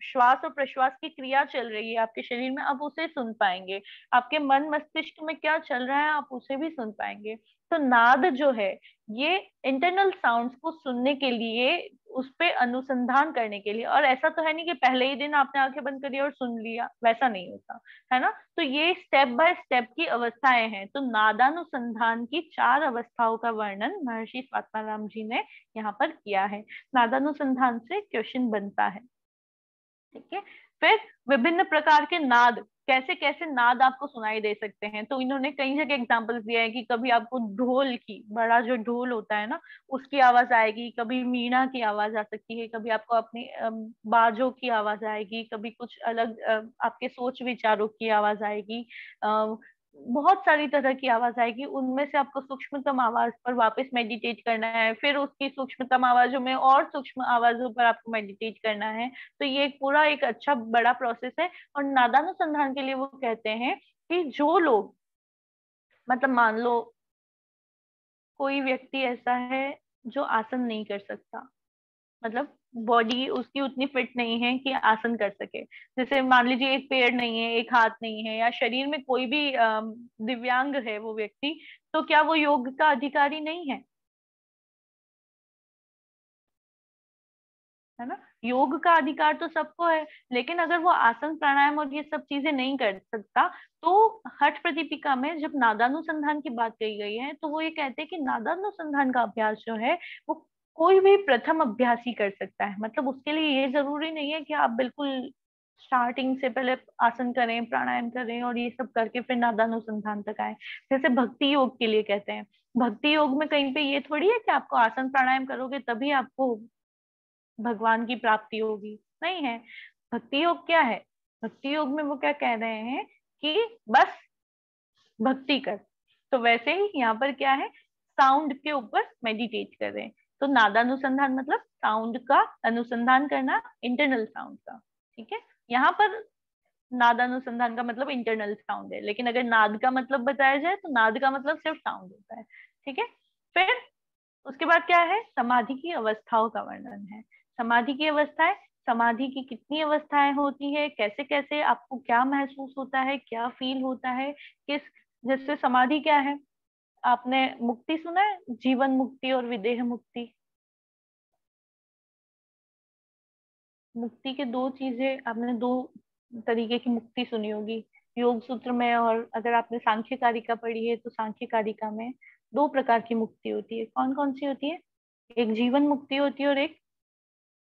A: श्वास और प्रश्वास की क्रिया चल रही है आपके शरीर में, आप उसे सुन पाएंगे। आपके मन मस्तिष्क में क्या चल रहा है आप उसे भी सुन पाएंगे। तो नाद जो है ये इंटरनल साउंड्स को सुनने के लिए, उस पे अनुसंधान करने के लिए। और ऐसा तो है नहीं कि पहले ही दिन आपने आंखें बंद करी और सुन लिया, वैसा नहीं होता है ना। तो ये स्टेप बाय स्टेप की अवस्थाएं हैं। तो नादानुसंधान की 4 अवस्थाओं का वर्णन महर्षि स्वात्माराम जी ने यहाँ पर किया है। नादानुसंधान से क्वेश्चन बनता है। ठीक है। फिर विभिन्न प्रकार के नाद, कैसे कैसे नाद आपको सुनाई दे सकते हैं, तो इन्होंने कई जगह एग्जांपल्स दिया है कि कभी आपको ढोल की, बड़ा जो ढोल होता है ना, उसकी आवाज आएगी, कभी मीणा की आवाज आ सकती है, कभी आपको अपनी बाजों की आवाज आएगी, कभी कुछ अलग आपके सोच विचारों की आवाज आएगी, बहुत सारी तरह की आवाज आएगी। उनमें से आपको सूक्ष्मतम आवाज पर वापस मेडिटेट करना है, फिर उसकी सूक्ष्मतम आवाजों में और सूक्ष्म आवाजों पर आपको मेडिटेट करना है। तो ये एक पूरा एक अच्छा बड़ा प्रोसेस है। और नादानुसंधान के लिए वो कहते हैं कि जो लोग, मतलब मान लो कोई व्यक्ति ऐसा है जो आसन नहीं कर सकता, मतलब बॉडी उसकी उतनी फिट नहीं है कि आसन कर सके, जैसे मान लीजिए एक पैर नहीं है, एक हाथ नहीं है, या शरीर में कोई भी दिव्यांग है वो व्यक्ति, तो क्या वो योग का अधिकारी नहीं है? है ना, योग का अधिकार तो सबको है, लेकिन अगर वो आसन प्राणायाम और ये सब चीजें नहीं कर सकता, तो हठ प्रदीपिका में जब नादानुसंधान की बात कही गई है, तो वो ये कहते हैं कि नादानुसंधान का अभ्यास जो है वो कोई भी प्रथम अभ्यासी कर सकता है। मतलब उसके लिए ये जरूरी नहीं है कि आप बिल्कुल स्टार्टिंग से पहले आसन करें, प्राणायाम करें और ये सब करके फिर नादानुसंधान तक आए। जैसे भक्ति योग के लिए कहते हैं, भक्ति योग में कहीं पे ये थोड़ी है कि आपको आसन प्राणायाम करोगे तभी आपको भगवान की प्राप्ति होगी, नहीं है। भक्ति योग क्या है? भक्ति योग में वो क्या कह रहे हैं कि बस भक्ति कर। तो वैसे ही यहाँ पर क्या है, साउंड के ऊपर मेडिटेट कर रहे हैं। तो नादानुसंधान मतलब साउंड का अनुसंधान करना, इंटरनल साउंड का। ठीक है, यहाँ पर नादानुसंधान का मतलब इंटरनल साउंड है, लेकिन अगर नाद का मतलब बताया जाए तो नाद का मतलब सिर्फ साउंड होता है। ठीक है, फिर उसके बाद क्या है, समाधि की अवस्थाओं का वर्णन है। समाधि की अवस्थाएं, समाधि की कितनी अवस्थाएं होती है, कैसे कैसे आपको क्या महसूस होता है, क्या फील होता है, किस, जैसे समाधि क्या है, आपने मुक्ति सुना है, जीवन मुक्ति और विदेह मुक्ति। मुक्ति के दो चीजें, आपने दो तरीके की मुक्ति सुनी होगी योग सूत्र में, और अगर आपने सांख्य कारिका पढ़ी है तो सांख्य कारिका में दो प्रकार की मुक्ति होती है। कौन कौन सी होती है? एक जीवन मुक्ति होती है और एक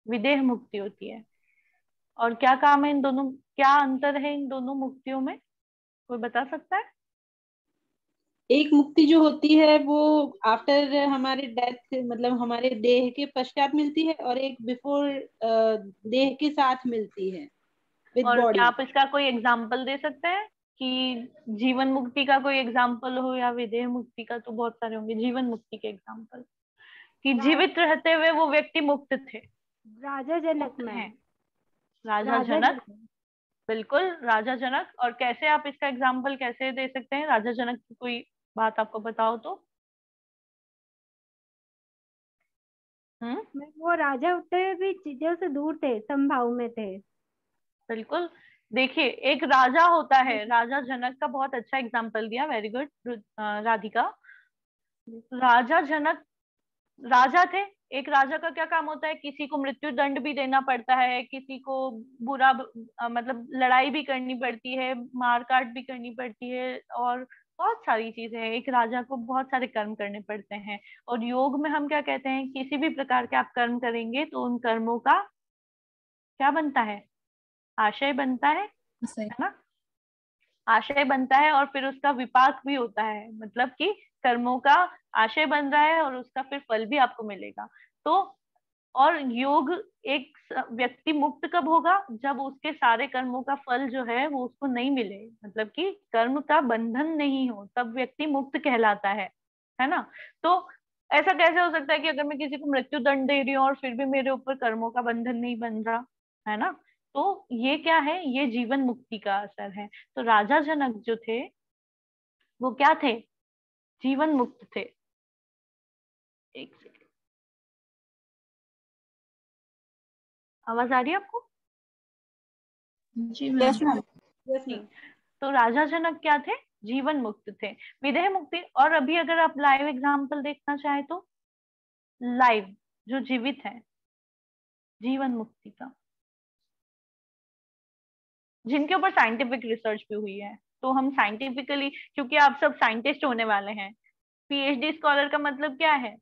A: विदेह मुक्ति होती है। और क्या काम है इन दोनों, क्या अंतर है इन दोनों मुक्तियों में, कोई बता सकता है?
E: एक मुक्ति जो होती है वो आफ्टर हमारे डेथ, मतलब हमारे देह के पश्चात मिलती है, और एक बिफोर देह के साथ मिलती है विद
A: और क्या
E: बॉडी।
A: आप इसका कोई एग्जाम्पल दे सकते हैं कि जीवन मुक्ति का कोई एग्जाम्पल हो, या विदेह मुक्ति का तो बहुत सारे होंगे, जीवन मुक्ति के एग्जाम्पल, कि जीवित रहते हुए वो व्यक्ति मुक्त थे।
I: राजा जनक
A: मुक्त
I: में
A: हैं। राजा जनक, बिल्कुल राजा जनक। और कैसे आप इसका एग्जाम्पल कैसे दे सकते हैं, राजा जनक की कोई बात आपको बताओ तो।
I: वो राजा होते भी चीजों से दूर थे, संभाव में थे।
A: बिल्कुल, देखिए एक राजा होता है, राजा जनक का बहुत अच्छा एग्जाम्पल दिया, वेरी गुड राधिका। राजा जनक राजा थे। एक राजा का क्या काम होता है, किसी को मृत्यु दंड भी देना पड़ता है, किसी को बुरा मतलब लड़ाई भी करनी पड़ती है, मारकाट भी करनी पड़ती है, और बहुत सारी चीजें हैं। एक राजा को बहुत सारे कर्म करने पड़ते हैं। और योग में हम क्या कहते हैं, किसी भी प्रकार के आप कर्म करेंगे तो उन कर्मों का क्या बनता है, आशय बनता है ना, आशय बनता है, और फिर उसका विपाक भी होता है, मतलब कि कर्मों का आशय बन रहा है और उसका फिर फल भी आपको मिलेगा। तो और योग, एक व्यक्ति मुक्त कब होगा, जब उसके सारे कर्मों का फल जो है वो उसको नहीं मिले, मतलब कि कर्म का बंधन नहीं हो, तब व्यक्ति मुक्त कहलाता है ना। तो ऐसा कैसे हो सकता है कि अगर मैं किसी को मृत्यु दंड दे रही हूँ और फिर भी मेरे ऊपर कर्मों का बंधन नहीं बन रहा, है ना। तो ये क्या है, ये जीवन मुक्ति का असर है। तो राजा जनक जो थे वो क्या थे, जीवन मुक्त थे। एक सेकंड, आवाज आ रही है आपको?
B: जी मैम।
A: तो राजा जनक क्या थे, जीवन मुक्त थे। विदेह मुक्ति, और अभी अगर आप लाइव एग्जांपल देखना चाहें तो लाइव जो जीवित है जीवन मुक्ति का, जिनके ऊपर साइंटिफिक रिसर्च भी हुई है। तो हम साइंटिफिकली, क्योंकि आप सब साइंटिस्ट होने वाले हैं, पीएचडी स्कॉलर का मतलब क्या है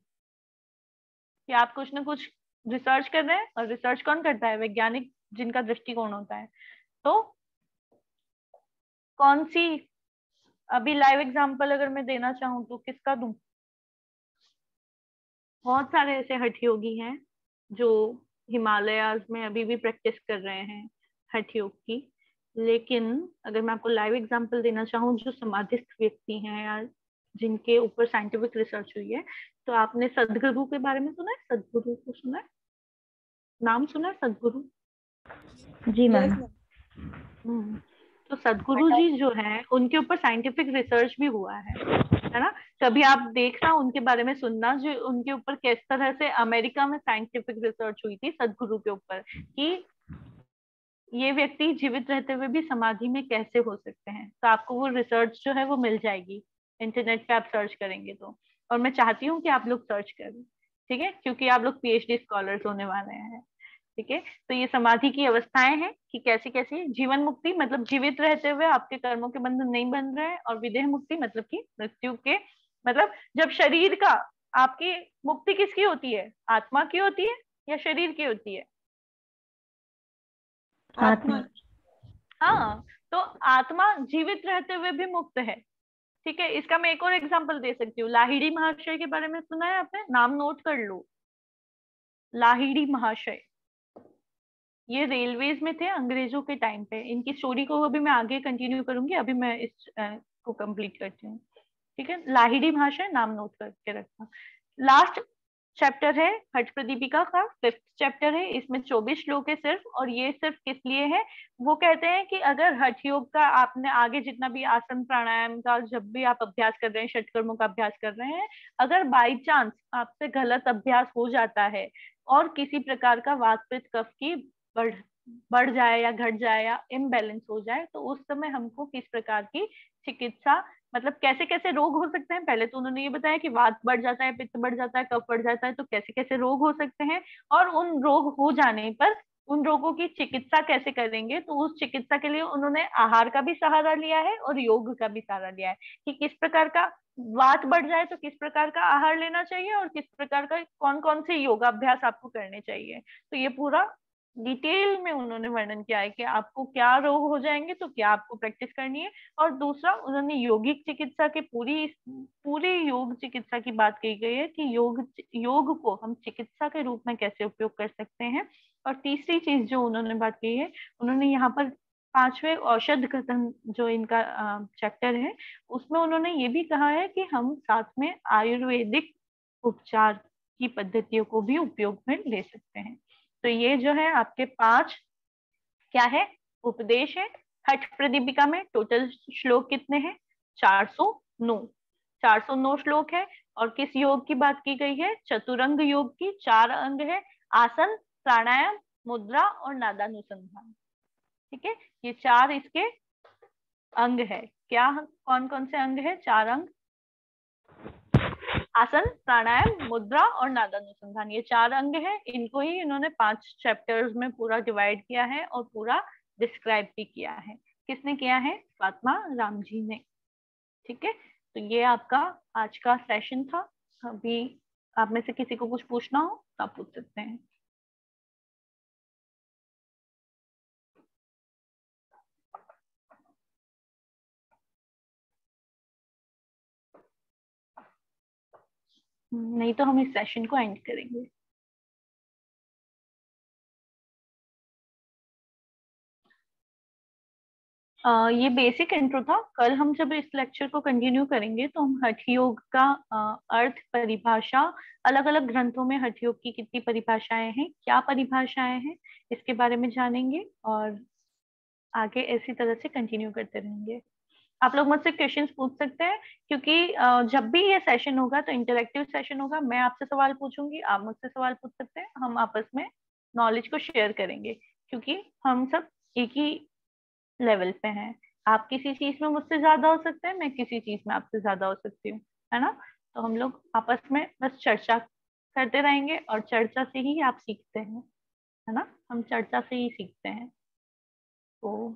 A: कि आप कुछ ना कुछ रिसर्च कर रहे हैं, और रिसर्च कौन करता है, वैज्ञानिक जिनका दृष्टिकोण होता है। तो कौन सी, अभी लाइव एग्जांपल अगर मैं देना चाहूँ तो किसका दूं? बहुत सारे ऐसे हठ योगी हैं जो हिमालयाज में अभी भी प्रैक्टिस कर रहे हैं हठ योग की। लेकिन अगर मैं आपको लाइव एग्जांपल देना चाहूँ जो समाधिस्थ व्यक्ति हैं या जिनके ऊपर साइंटिफिक रिसर्च हुई है, तो आपने सदगुरु के बारे में सुना है? सदगुरु को सुना है? नाम सुना है सदगुरु?
I: जी मैम।
A: तो सदगुरु जी जो है उनके ऊपर साइंटिफिक रिसर्च भी हुआ है ना। कभी आप देखना उनके बारे में सुनना, जो उनके ऊपर किस तरह से अमेरिका में साइंटिफिक रिसर्च हुई थी सदगुरु के ऊपर कि ये व्यक्ति जीवित रहते हुए भी समाधि में कैसे हो सकते हैं। तो आपको वो रिसर्च जो है वो मिल जाएगी, इंटरनेट पे आप सर्च करेंगे तो। और मैं चाहती हूँ कि आप लोग सर्च करें, ठीक है, क्योंकि आप लोग पीएचडी स्कॉलर्स होने वाले हैं, ठीक है। तो ये समाधि की अवस्थाएं हैं कि कैसी कैसी। जीवन मुक्ति मतलब जीवित रहते हुए आपके कर्मों के बंधन नहीं बन रहे हैं, और विदेह मुक्ति मतलब कि मृत्यु के, मतलब जब शरीर का, आपकी मुक्ति किसकी होती है? आत्मा की होती है या शरीर की होती है?
E: आत्मा।
A: हाँ, तो आत्मा जीवित रहते हुए भी मुक्त है, ठीक है। इसका मैं एक और एग्जांपल दे सकती हूँ। लाहिड़ी महाशय के बारे में सुना है आपने? नाम नोट कर लो, लाहिड़ी महाशय। ये रेलवेज में थे अंग्रेजों के टाइम पे। इनकी स्टोरी को अभी मैं आगे कंटिन्यू करूंगी, अभी मैं इस को कंप्लीट करती हूँ, ठीक है। लाहिड़ी महाशय, नाम नोट करके रखना। लास्ट चैप्टर है हठ प्रदीपिका का, 5th चैप्टर है। इसमें 24 श्लोक है सिर्फ, और ये सिर्फ किस लिए है? वो कहते हैं कि अगर हठ योग का आपने आगे जितना भी आसन प्राणायाम का जब भी आप अभ्यास कर रहे हैं, षटकर्मों का अभ्यास कर रहे हैं, अगर बाई चांस आपसे गलत अभ्यास हो जाता है और किसी प्रकार का वात पित्त कफ की बढ़ जाए या घट जाए या इम्बैलेंस हो जाए, तो उस समय हमको किस प्रकार की चिकित्सा, मतलब कैसे कैसे रोग हो सकते हैं। पहले तो उन्होंने ये बताया कि वात बढ़ जाता है, पित्त बढ़ जाता है, कफ बढ़ जाता है, तो कैसे कैसे रोग हो सकते हैं, और उन रोग हो जाने पर उन रोगों की चिकित्सा कैसे करेंगे। तो उस चिकित्सा के लिए उन्होंने आहार का भी सहारा लिया है और योग का भी सहारा लिया है कि किस प्रकार का वात बढ़ जाए तो किस प्रकार का आहार लेना चाहिए और किस प्रकार का कौन कौन से योगाभ्यास आपको करने चाहिए। तो ये पूरा डिटेल में उन्होंने वर्णन किया है कि आपको क्या रोग हो जाएंगे तो क्या आपको प्रैक्टिस करनी है। और दूसरा, उन्होंने यौगिक चिकित्सा के पूरी योग चिकित्सा की बात की गई है कि योग को हम चिकित्सा के रूप में कैसे उपयोग कर सकते हैं। और तीसरी चीज जो उन्होंने बात की है, उन्होंने यहाँ पर 5वें औषध कथन जो इनका चैप्टर है, उसमें उन्होंने ये भी कहा है कि हम साथ में आयुर्वेदिक उपचार की पद्धतियों को भी उपयोग में ले सकते हैं। तो ये जो है आपके 5 क्या है, उपदेश है। हठ प्रदीपिका में टोटल श्लोक कितने हैं? 409 श्लोक है। और किस योग की बात की गई है? चतुरंग योग की। 4 अंग है, आसन, प्राणायाम, मुद्रा और नादानुसंधान, ठीक है। ये 4 इसके अंग है। क्या, कौन कौन से अंग है? 4 अंग, आसन, प्राणायाम, मुद्रा और नादानुसंधान, ये 4 अंग है। इनको ही इन्होंने 5 चैप्टर्स में पूरा डिवाइड किया है और पूरा डिस्क्राइब भी किया है। किसने किया है? फातिमा राम जी ने, ठीक है। तो ये आपका आज का सेशन था। अभी आप में से किसी को कुछ पूछना हो तो आप पूछ सकते हैं। नहीं तो हम इस सेशन को एंड करेंगे। ये बेसिक इंट्रो था। कल हम जब इस लेक्चर को कंटिन्यू करेंगे तो हम हठ योग का अर्थ, परिभाषा, अलग अलग ग्रंथों में हठ योग की कितनी परिभाषाएं हैं, क्या परिभाषाएं हैं, इसके बारे में जानेंगे और आगे इसी तरह से कंटिन्यू करते रहेंगे। आप लोग मुझसे क्वेश्चंस पूछ सकते हैं, क्योंकि जब भी ये सेशन होगा तो इंटरेक्टिव सेशन होगा। मैं आपसे सवाल पूछूंगी, आप मुझसे सवाल पूछ सकते हैं, हम आपस में नॉलेज को शेयर करेंगे, क्योंकि हम सब एक ही लेवल पे हैं। आप किसी चीज में मुझसे ज्यादा हो सकते हैं, मैं किसी चीज में आपसे ज्यादा हो सकती हूँ, है ना। तो हम लोग आपस में बस चर्चा करते रहेंगे और चर्चा से ही आप सीखते हैं, है ना। हम चर्चा से ही सीखते हैं। तो